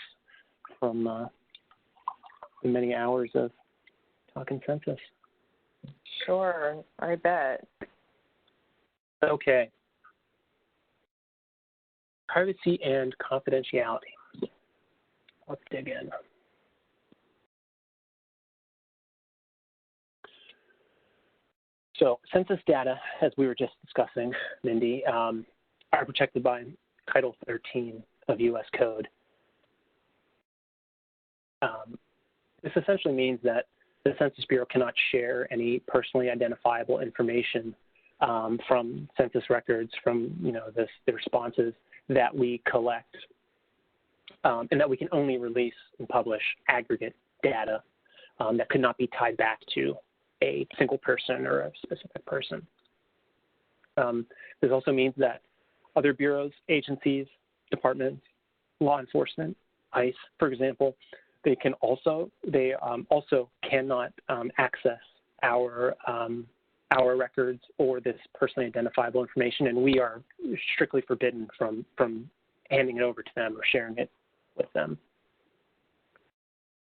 Speaker 2: from the many hours of talking census.
Speaker 3: Sure, I bet.
Speaker 2: Okay. Privacy and confidentiality. Let's dig in. So census data, as we were just discussing, Mindy, are protected by Title 13 of U.S. Code. This essentially means that the Census Bureau cannot share any personally identifiable information from census records, from the responses that we collect, and that we can only release and publish aggregate data that could not be tied back to a single person or a specific person. This also means that other bureaus, agencies, departments, law enforcement, ICE, for example, they also cannot access our records or this personally identifiable information, and we are strictly forbidden from handing it over to them or sharing it with them.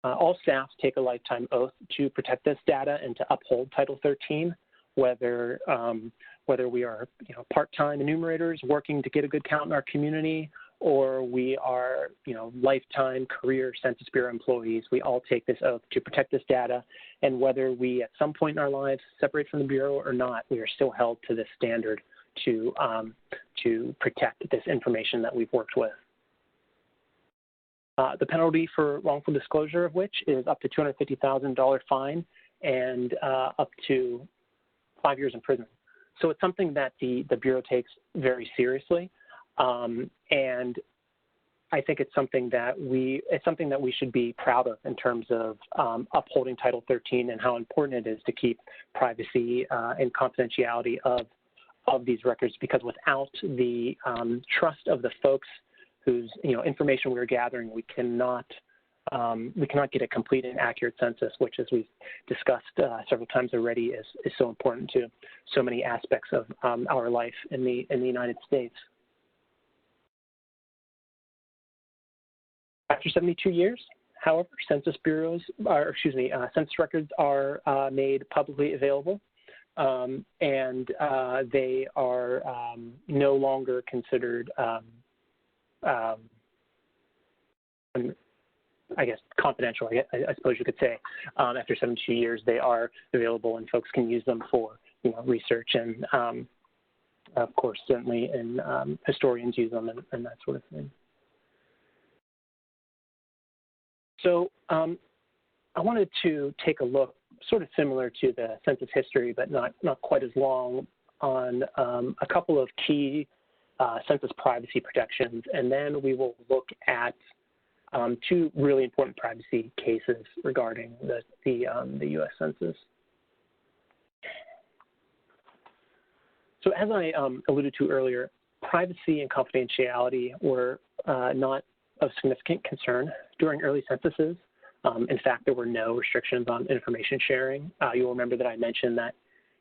Speaker 2: All staff take a lifetime oath to protect this data and to uphold Title 13, whether we are part-time enumerators working to get a good count in our community, or we are lifetime career Census Bureau employees. We all take this oath to protect this data, and whether we at some point in our lives separate from the Bureau or not, we are still held to this standard to protect this information that we've worked with. The penalty for wrongful disclosure of which is up to $250,000 fine and up to 5 years in prison. So it's something that the Bureau takes very seriously, and I think it's something that we should be proud of in terms of upholding Title 13 and how important it is to keep privacy and confidentiality of these records, because without the trust of the folks whose information we're gathering, we cannot get a complete and accurate census, which, as we've discussed several times already, is so important to so many aspects of our life in the United States. After 72 years, however, census records are made publicly available, and they are no longer considered confidential, I suppose you could say. After 72 years, they are available, and folks can use them for research, and of course, certainly, and historians use them and that sort of thing. So I wanted to take a look, sort of similar to the census history, but not quite as long, on a couple of key census privacy protections, and then we will look at two really important privacy cases regarding the U.S. Census. So as I alluded to earlier, privacy and confidentiality were not of significant concern during early censuses. In fact, there were no restrictions on information sharing. You'll remember that I mentioned that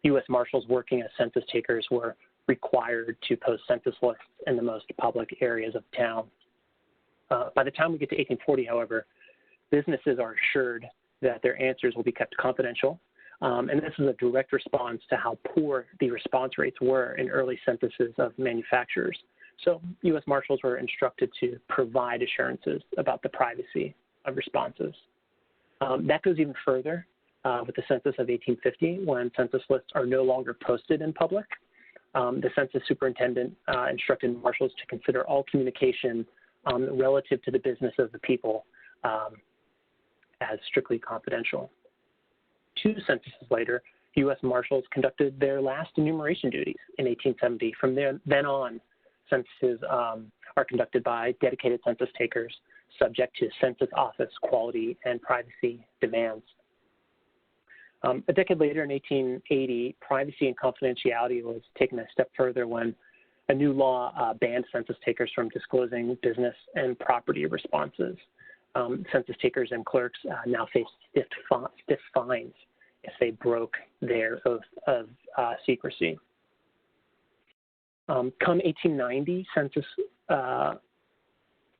Speaker 2: U.S. Marshals working as census takers were required to post census lists in the most public areas of town. By the time we get to 1840, however, businesses are assured that their answers will be kept confidential. And this is a direct response to how poor the response rates were in early censuses of manufacturers. So U.S. Marshals were instructed to provide assurances about the privacy of responses. That goes even further with the census of 1850, when census lists are no longer posted in public. The census superintendent instructed marshals to consider all communication relative to the business of the people as strictly confidential. 2 censuses later, U.S. Marshals conducted their last enumeration duties in 1870. From then on, censuses are conducted by dedicated census takers subject to Census Office quality and privacy demands. A decade later, in 1880, privacy and confidentiality was taken a step further when a new law banned census takers from disclosing business and property responses. Census takers and clerks now face stiff fines if they broke their oath of secrecy. Come 1890, census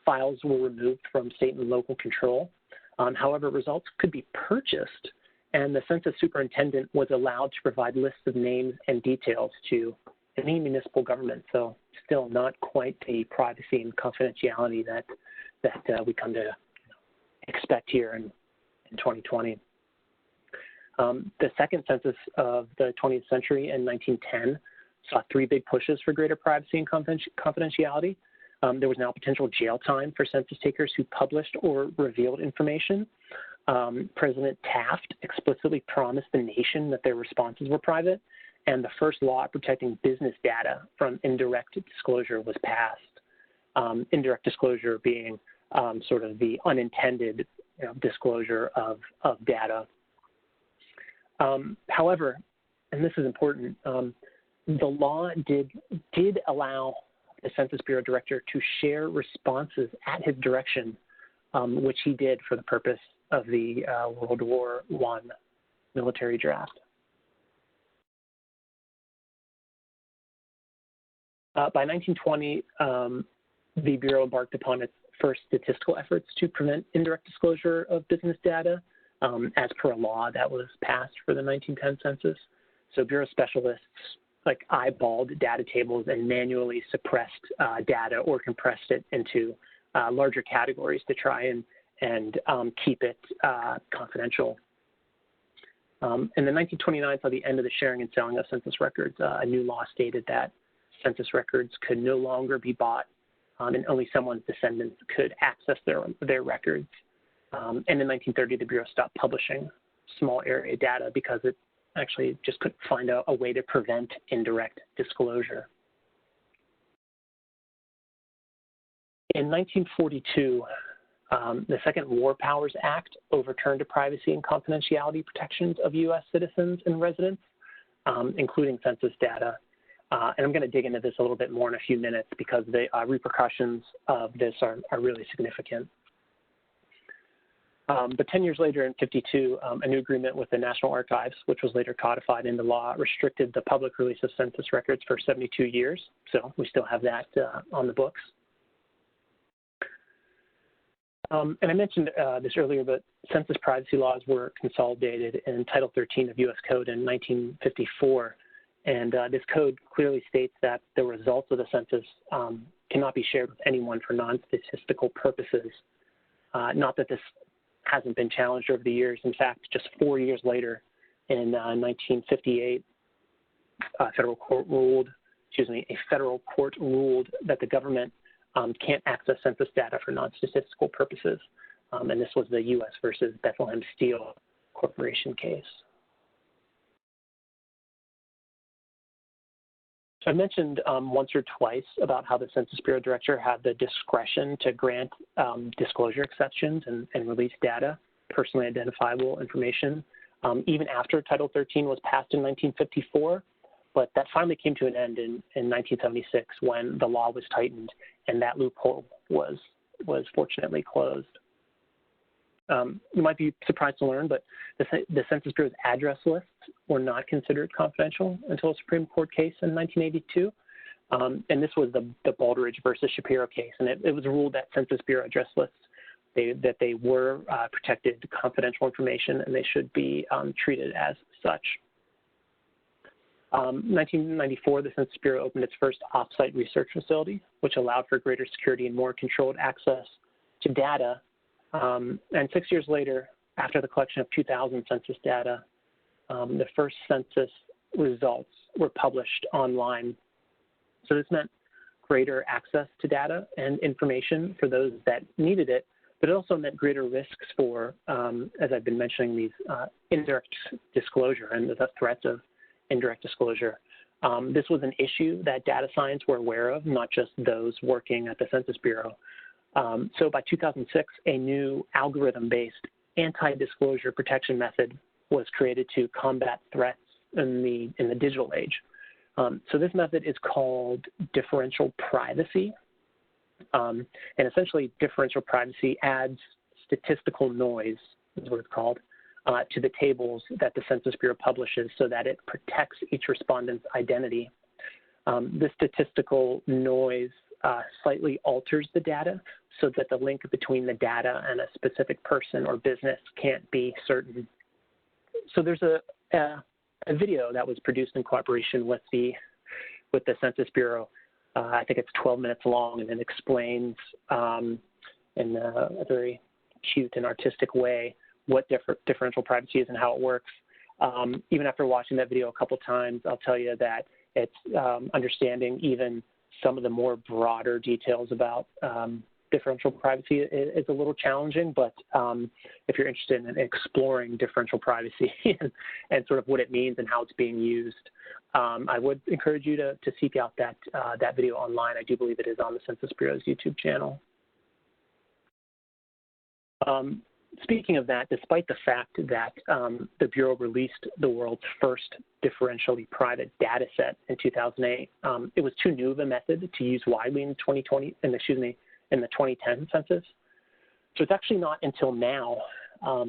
Speaker 2: files were removed from state and local control. However, results could be purchased, and the census superintendent was allowed to provide lists of names and details to any municipal government. So still not quite the privacy and confidentiality that we come to expect here in 2020. The second census of the 20th century in 1910 saw 3 big pushes for greater privacy and confidentiality. There was now potential jail time for census takers who published or revealed information. President Taft explicitly promised the nation that their responses were private, and the first law protecting business data from indirect disclosure was passed. Indirect disclosure being sort of the unintended disclosure of data. However, and this is important, the law did allow the Census Bureau director to share responses at his direction, which he did for the purpose of the World War I military draft. By 1920, the Bureau embarked upon its first statistical efforts to prevent indirect disclosure of business data, as per a law that was passed for the 1910 census. So Bureau specialists eyeballed data tables and manually suppressed data or compressed it into larger categories to try and keep it confidential. In the 1929 saw the end of the sharing and selling of census records. A new law stated that census records could no longer be bought, and only someone's descendants could access their records. And in 1930, the Bureau stopped publishing small area data because it actually just couldn't find a way to prevent indirect disclosure. In 1942, the Second War Powers Act overturned the privacy and confidentiality protections of U.S. citizens and residents, including census data. And I'm going to dig into this a little bit more in a few minutes because the repercussions of this are really significant. But 10 years later, in 52, a new agreement with the National Archives, which was later codified into law, restricted the public release of census records for 72 years. So we still have that on the books. And I mentioned this earlier, but census privacy laws were consolidated in Title 13 of U.S. Code in 1954. And this code clearly states that the results of the census cannot be shared with anyone for non-statistical purposes. Not that this hasn't been challenged over the years. In fact, just 4 years later, in 1958, a federal court ruled that the government can't access census data for non-statistical purposes. And this was the U.S. versus Bethlehem Steel Corporation case. So I mentioned once or twice about how the Census Bureau director had the discretion to grant disclosure exceptions and release data, personally identifiable information, even after Title 13 was passed in 1954. But that finally came to an end in 1976 when the law was tightened and that loophole was fortunately closed. You might be surprised to learn, but the Census Bureau's address lists were not considered confidential until a Supreme Court case in 1982. And this was the Baldridge versus Shapiro case. And it was ruled that Census Bureau address lists, that they were protected confidential information and they should be treated as such. 1994, the Census Bureau opened its first off-site research facility, which allowed for greater security and more controlled access to data. And 6 years later, after the collection of 2,000 census data, the first census results were published online. So this meant greater access to data and information for those that needed it, but it also meant greater risks for, as I've been mentioning, these indirect disclosure and the threats of indirect disclosure. This was an issue that data science were aware of, not just those working at the Census Bureau. So by 2006, a new algorithm-based anti-disclosure protection method was created to combat threats in the digital age. So this method is called differential privacy. And essentially, differential privacy adds statistical noise, is what it's called, to the tables that the Census Bureau publishes so that it protects each respondent's identity. This statistical noise slightly alters the data so that the link between the data and a specific person or business can't be certain. So there's a video that was produced in cooperation with the Census Bureau. I think it's 12 minutes long, and it explains in a very cute and artistic way what differential privacy is and how it works. Even after watching that video a couple times, I'll tell you that it's understanding even some of the more broader details about differential privacy is a little challenging, but if you're interested in exploring differential privacy and sort of what it means and how it's being used, I would encourage you to seek out that video online. I do believe it is on the Census Bureau's YouTube channel. Speaking of that, despite the fact that the Bureau released the world's first differentially private data set in 2008, it was too new of a method to use widely in the 2010 census. So it's actually not until now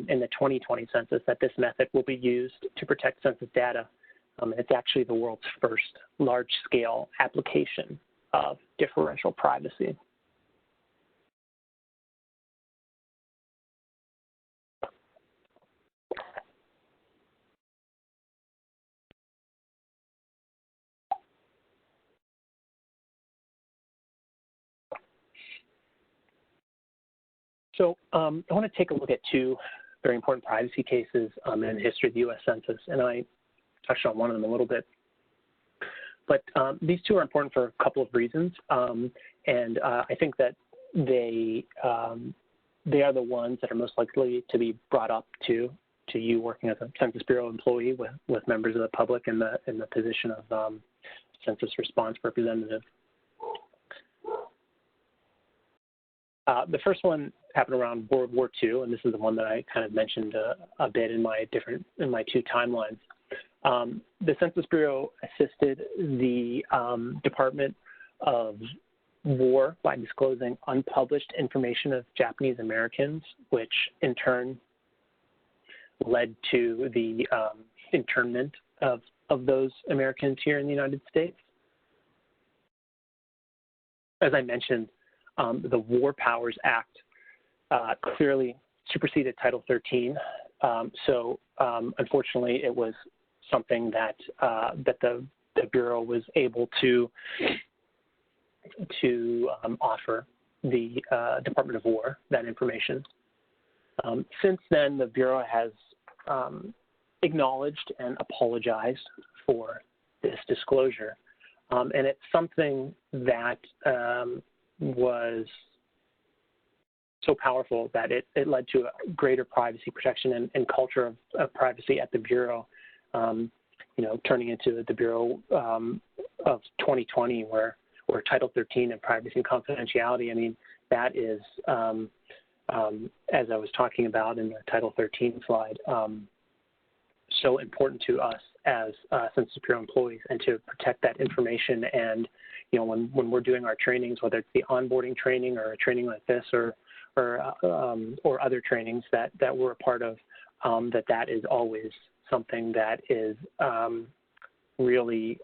Speaker 2: in the 2020 census that this method will be used to protect census data. It's actually the world's first large-scale application of differential privacy. So I want to take a look at two very important privacy cases in the history of the U.S. Census, and I touched on one of them a little bit. But these two are important for a couple of reasons, and I think that they are the ones that are most likely to be brought up to you working as a Census Bureau employee with members of the public in the position of census response representative. The first one happened around World War II, and this is the one that I kind of mentioned a bit in my two timelines. The Census Bureau assisted the Department of War by disclosing unpublished information of Japanese Americans, which in turn led to the internment of those Americans here in the United States. As I mentioned, the War Powers Act clearly superseded Title 13. So unfortunately, it was something that the Bureau was able to offer the Department of War that information. Since then, the Bureau has acknowledged and apologized for this disclosure. And it's something that was so powerful that it led to a greater privacy protection and culture of privacy at the Bureau, turning into the Bureau of 2020 where Title 13 and privacy and confidentiality, I mean, that is, as I was talking about in the Title 13 slide, so important to us as Census Bureau employees and to protect that information and when we're doing our trainings, whether it's the onboarding training or a training like this or other trainings that we're a part of, that is always something that is really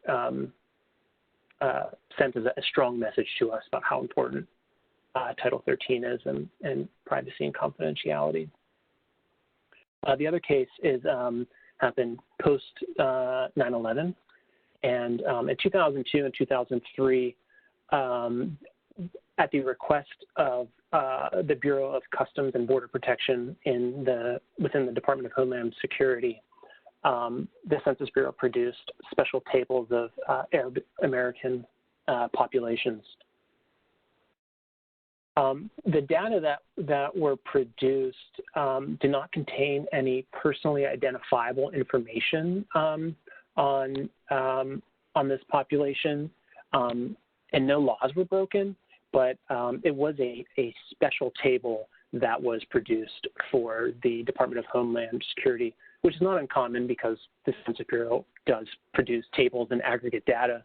Speaker 2: sent as a strong message to us about how important Title 13 is and privacy and confidentiality. The other case happened post 9/11, and in 2002 and 2003, at the request of the Bureau of Customs and Border Protection within the Department of Homeland Security, the Census Bureau produced special tables of Arab American populations. The data that were produced did not contain any personally identifiable information on this population, and no laws were broken, but it was a special table that was produced for the Department of Homeland Security, which is not uncommon because the Census Bureau does produce tables and aggregate data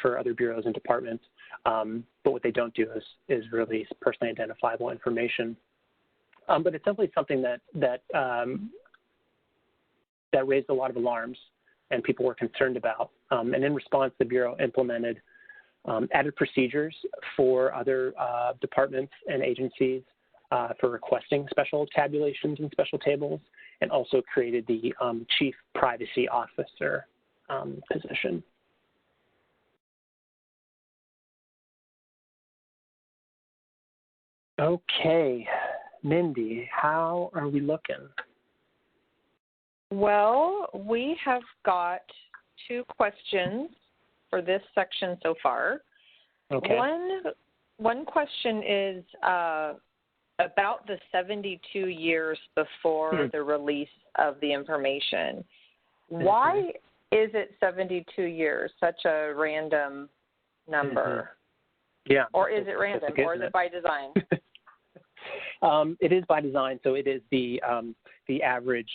Speaker 2: for other bureaus and departments. But what they don't do is release personally identifiable information. But it's definitely something that raised a lot of alarms and people were concerned about. And in response, the Bureau implemented added procedures for other departments and agencies for requesting special tabulations and special tables, and also created the Chief Privacy Officer position. Okay, Mindy, how are we looking?
Speaker 3: Well, we have got 2 questions for this section so far.
Speaker 2: Okay.
Speaker 3: One question is about the 72 years before the release of the information. Why is it 72 years, such a random number?
Speaker 2: Yeah.
Speaker 3: Or is it random, or is it by design?
Speaker 2: It is by design, so it is the average.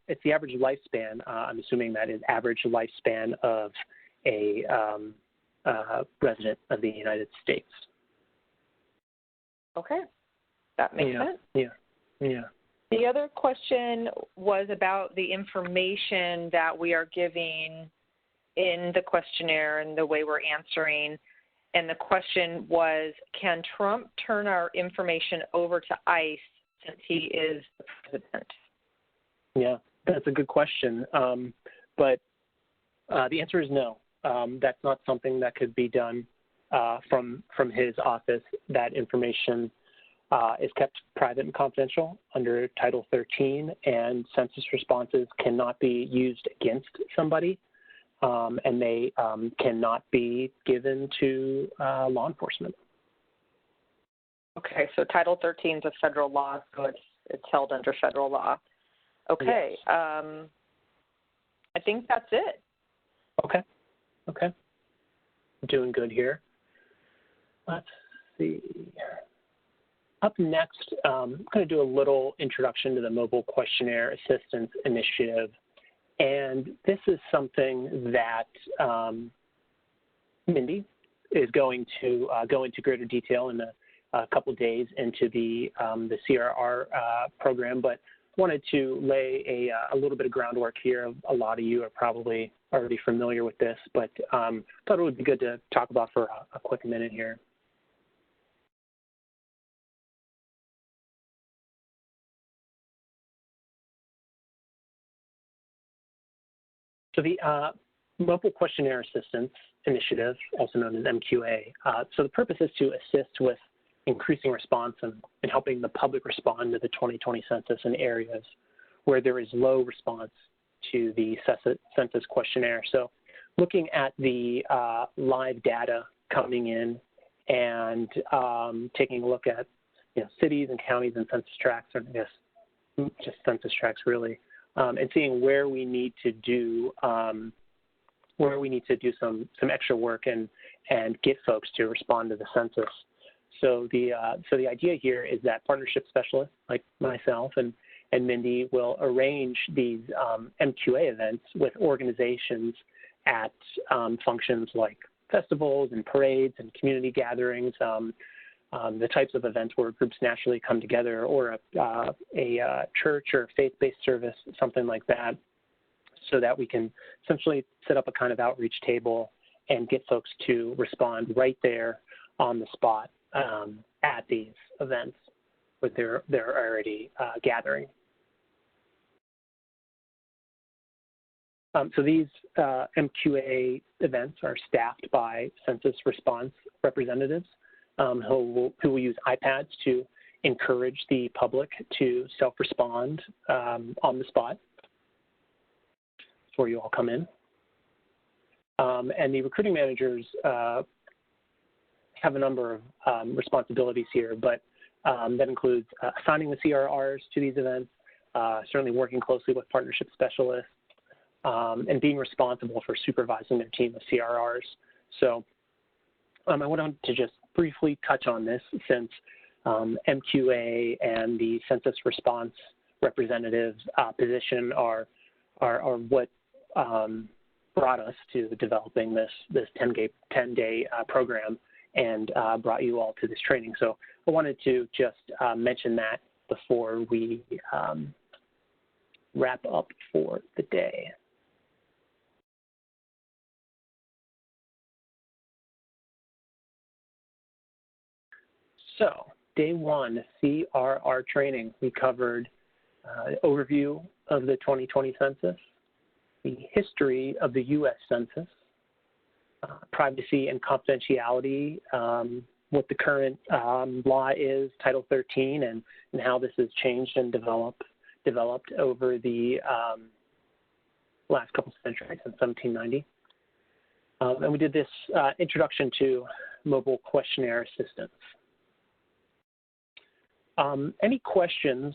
Speaker 2: It's the average lifespan. I'm assuming that is average lifespan of a resident of the United States.
Speaker 3: Okay, that makes sense.
Speaker 2: Yeah.
Speaker 3: The other question was about the information that we are giving in the questionnaire and the way we're answering. And the question was, can Trump turn our information over to ICE since he is the president? Yeah,
Speaker 2: that's a good question. But the answer is no. That's not something that could be done from his office. That information is kept private and confidential under Title 13, and census responses cannot be used against somebody. And they cannot be given to law enforcement.
Speaker 3: Okay, so Title 13 is a federal law, so it's held under federal law. Okay, yes. I think that's it. Okay. Doing good here.
Speaker 2: Let's see. Up next, I'm going to do a little introduction to the Mobile Questionnaire Assistance Initiative. And this is something that Mindy is going to go into greater detail in a couple of days into the CRR program, but wanted to lay a little bit of groundwork here. A lot of you are probably already familiar with this, but thought it would be good to talk about for a quick minute here. So the Mobile Questionnaire Assistance Initiative, also known as MQA, so the purpose is to assist with increasing response and helping the public respond to the 2020 census in areas where there is low response to the census questionnaire. So looking at the live data coming in and taking a look at cities and counties and census tracts, or I guess just census tracts really, and seeing where we need to do some extra work and get folks to respond to the census. So the idea here is that partnership specialists like myself and Mindy will arrange these MQA events with organizations at functions like festivals and parades and community gatherings, the types of events where groups naturally come together, or a church or faith-based service, something like that, so that we can essentially set up a kind of outreach table and get folks to respond right there on the spot at these events where they're already gathering. So these MQA events are staffed by census response representatives who will use iPads to encourage the public to self-respond on the spot before you all come in. And the recruiting managers have a number of responsibilities here, but that includes assigning the CRRs to these events, certainly working closely with partnership specialists, and being responsible for supervising their team of CRRs. So I wanted to just briefly touch on this, since MQA and the census response representative position are what brought us to developing this 10-day program and brought you all to this training. So I wanted to just mention that before we wrap up for the day. So, day one, CRR training. We covered overview of the 2020 census, the history of the US Census, privacy and confidentiality, what the current law is, Title 13, and how this has changed and developed over the last couple centuries since 1790. And we did this introduction to mobile questionnaire assistance. Any questions?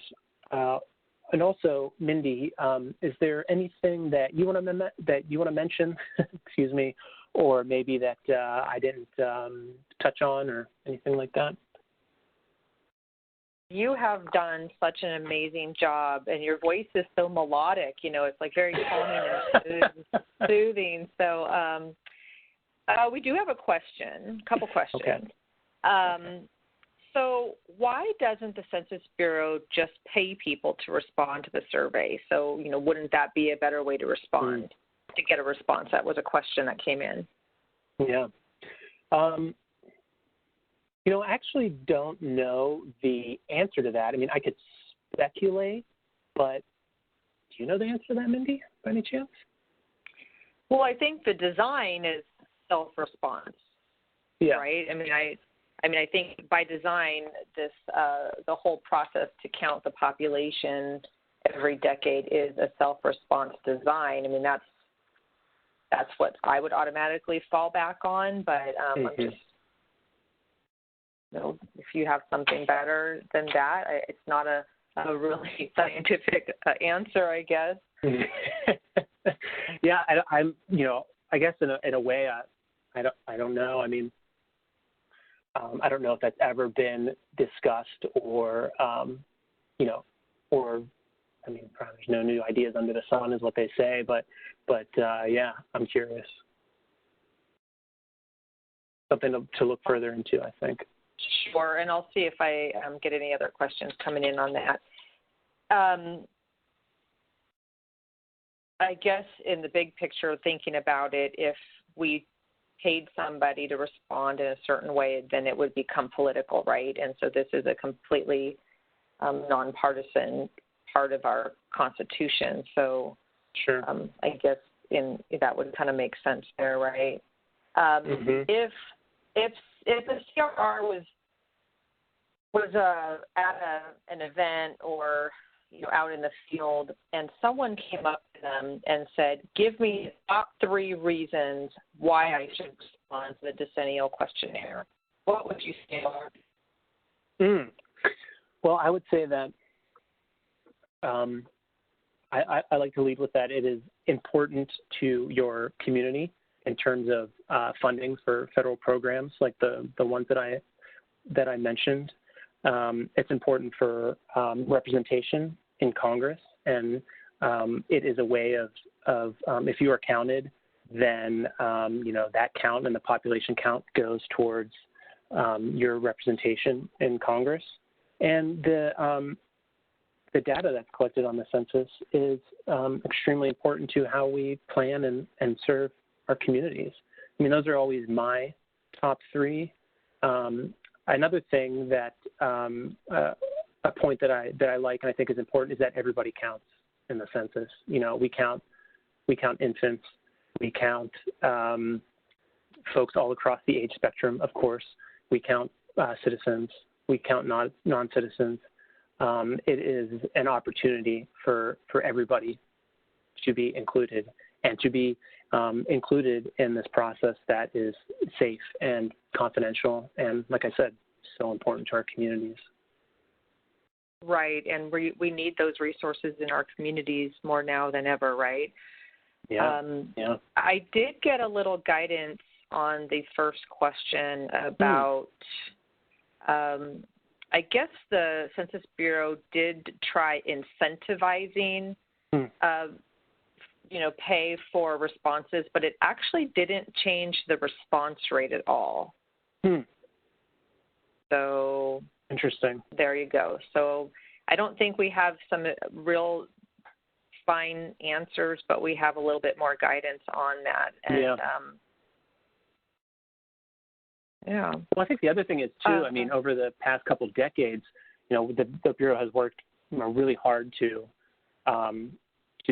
Speaker 2: And also, Mindy, is there anything that you want to mention? Excuse me, or maybe that I didn't touch on, or anything like that?
Speaker 3: You have done such an amazing job, and your voice is so melodic. You know, it's like very calming and soothing. So we do have a couple questions. Okay. So why doesn't the Census Bureau just pay people to respond to the survey? So, you know, wouldn't that be a better way to respond, to get a response? That was a question that came in.
Speaker 2: Yeah. You know, I actually don't know the answer to that. I mean, I could speculate, but do you know the answer to that, Mindy, by any chance?
Speaker 3: Well, I think the design is self-response, right? I mean, I think by design, this the whole process to count the population every decade is a self-response design. I mean, that's what I would automatically fall back on. But I'm just, you know, if you have something better than that, it's not a really scientific answer, I guess.
Speaker 2: Yeah, I'm, you know, I guess in a way, I don't know. I mean, I don't know if that's ever been discussed, or, you know, or, I mean, probably there's no new ideas under the sun is what they say, but yeah, I'm curious. Something to look further into, I think.
Speaker 3: Sure, and I'll see if I get any other questions coming in on that. I guess in the big picture, thinking about it, if we paid somebody to respond in a certain way, then it would become political, right? And so this is a completely nonpartisan part of our Constitution. So
Speaker 2: sure.
Speaker 3: I guess that would kind of make sense there, right? If the CRR was at an event, or, you know, out in the field, and someone came up to them and said, "Give me the top 3 reasons why I should respond to the Decennial questionnaire," what would you say are?
Speaker 2: Well, I would say that I like to lead with that. It is important to your community in terms of funding for federal programs like the ones that I mentioned. It's important for representation in Congress, and it is a way of if you are counted, then that count and the population count goes towards your representation in Congress. And the data that's collected on the census is extremely important to how we plan and serve our communities. I mean, those are always my top three. Another thing that a point that I like and I think is important is that everybody counts in the census. We count infants, we count folks all across the age spectrum, of course. We count citizens, we count non-citizens. It is an opportunity for everybody to be included and to be included in this process that is safe and confidential and, like I said, so important to our communities.
Speaker 3: Right, and we need those resources in our communities more now than ever, right?
Speaker 2: Yeah.
Speaker 3: I did get a little guidance on the first question about, I guess the Census Bureau did try incentivizing, pay for responses, but it actually didn't change the response rate at all. So
Speaker 2: interesting.
Speaker 3: There you go. So I don't think we have some real fine answers, but we have a little bit more guidance on that. And,
Speaker 2: Well, I think the other thing is too. I mean, over the past couple of decades, the Bureau has worked really hard to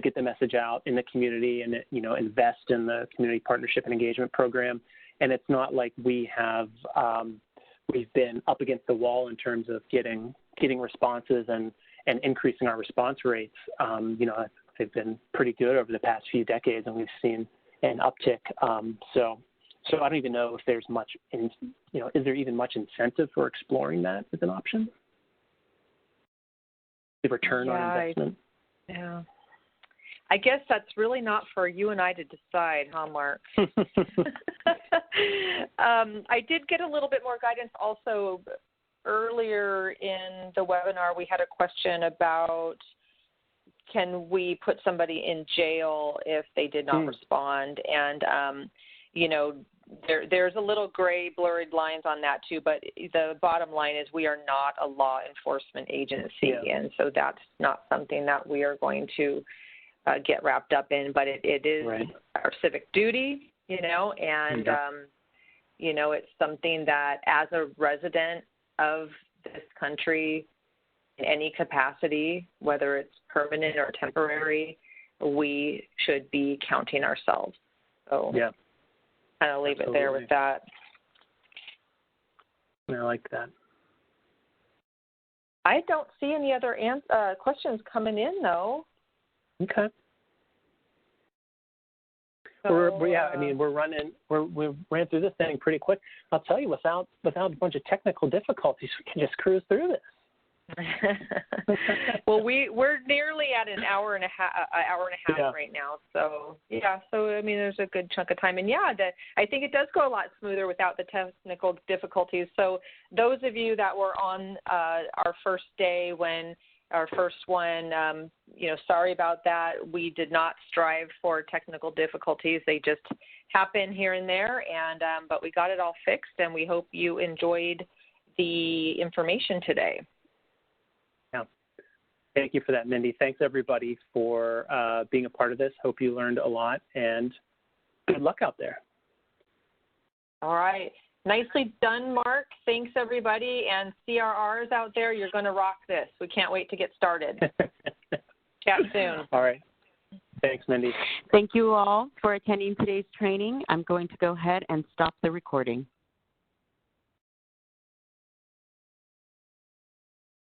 Speaker 2: get the message out in the community and invest in the community partnership and engagement program. And it's not like we've been up against the wall in terms of getting responses and increasing our response rates. They've been pretty good over the past few decades, and we've seen an uptick. So I don't even know if there's much, is there even much incentive for exploring that as an option? The return on investment?
Speaker 3: Yeah. I guess that's really not for you and I to decide, huh, Mark? I did get a little bit more guidance also earlier in the webinar. We had a question about, can we put somebody in jail if they did not respond? And, there's a little gray, blurred lines on that too, but the bottom line is we are not a law enforcement agency, and so that's not something that we are going to get wrapped up in, but it is our civic duty, and, it's something that as a resident of this country in any capacity, whether it's permanent or temporary, we should be counting ourselves. So kind of leave it there with that.
Speaker 2: I like that.
Speaker 3: I don't see any other questions coming in, though.
Speaker 2: Okay. So, we ran through this thing pretty quick. I'll tell you, without a bunch of technical difficulties, we can just cruise through this.
Speaker 3: Well, we're nearly at an hour and a half right now. So there's a good chunk of time, and I think it does go a lot smoother without the technical difficulties. So those of you that were on our first day when our first one, sorry about that. We did not strive for technical difficulties. They just happen here and there, and but we got it all fixed, and we hope you enjoyed the information today.
Speaker 2: Yeah. Thank you for that, Mindy. Thanks, everybody, for being a part of this. Hope you learned a lot, and good luck out there.
Speaker 3: All right. Nicely done, Mark. Thanks, everybody. And CRRs out there, you're going to rock this. We can't wait to get started. Chat soon.
Speaker 2: All right. Thanks, Mindy.
Speaker 4: Thank you all for attending today's training. I'm going to go ahead and stop the recording.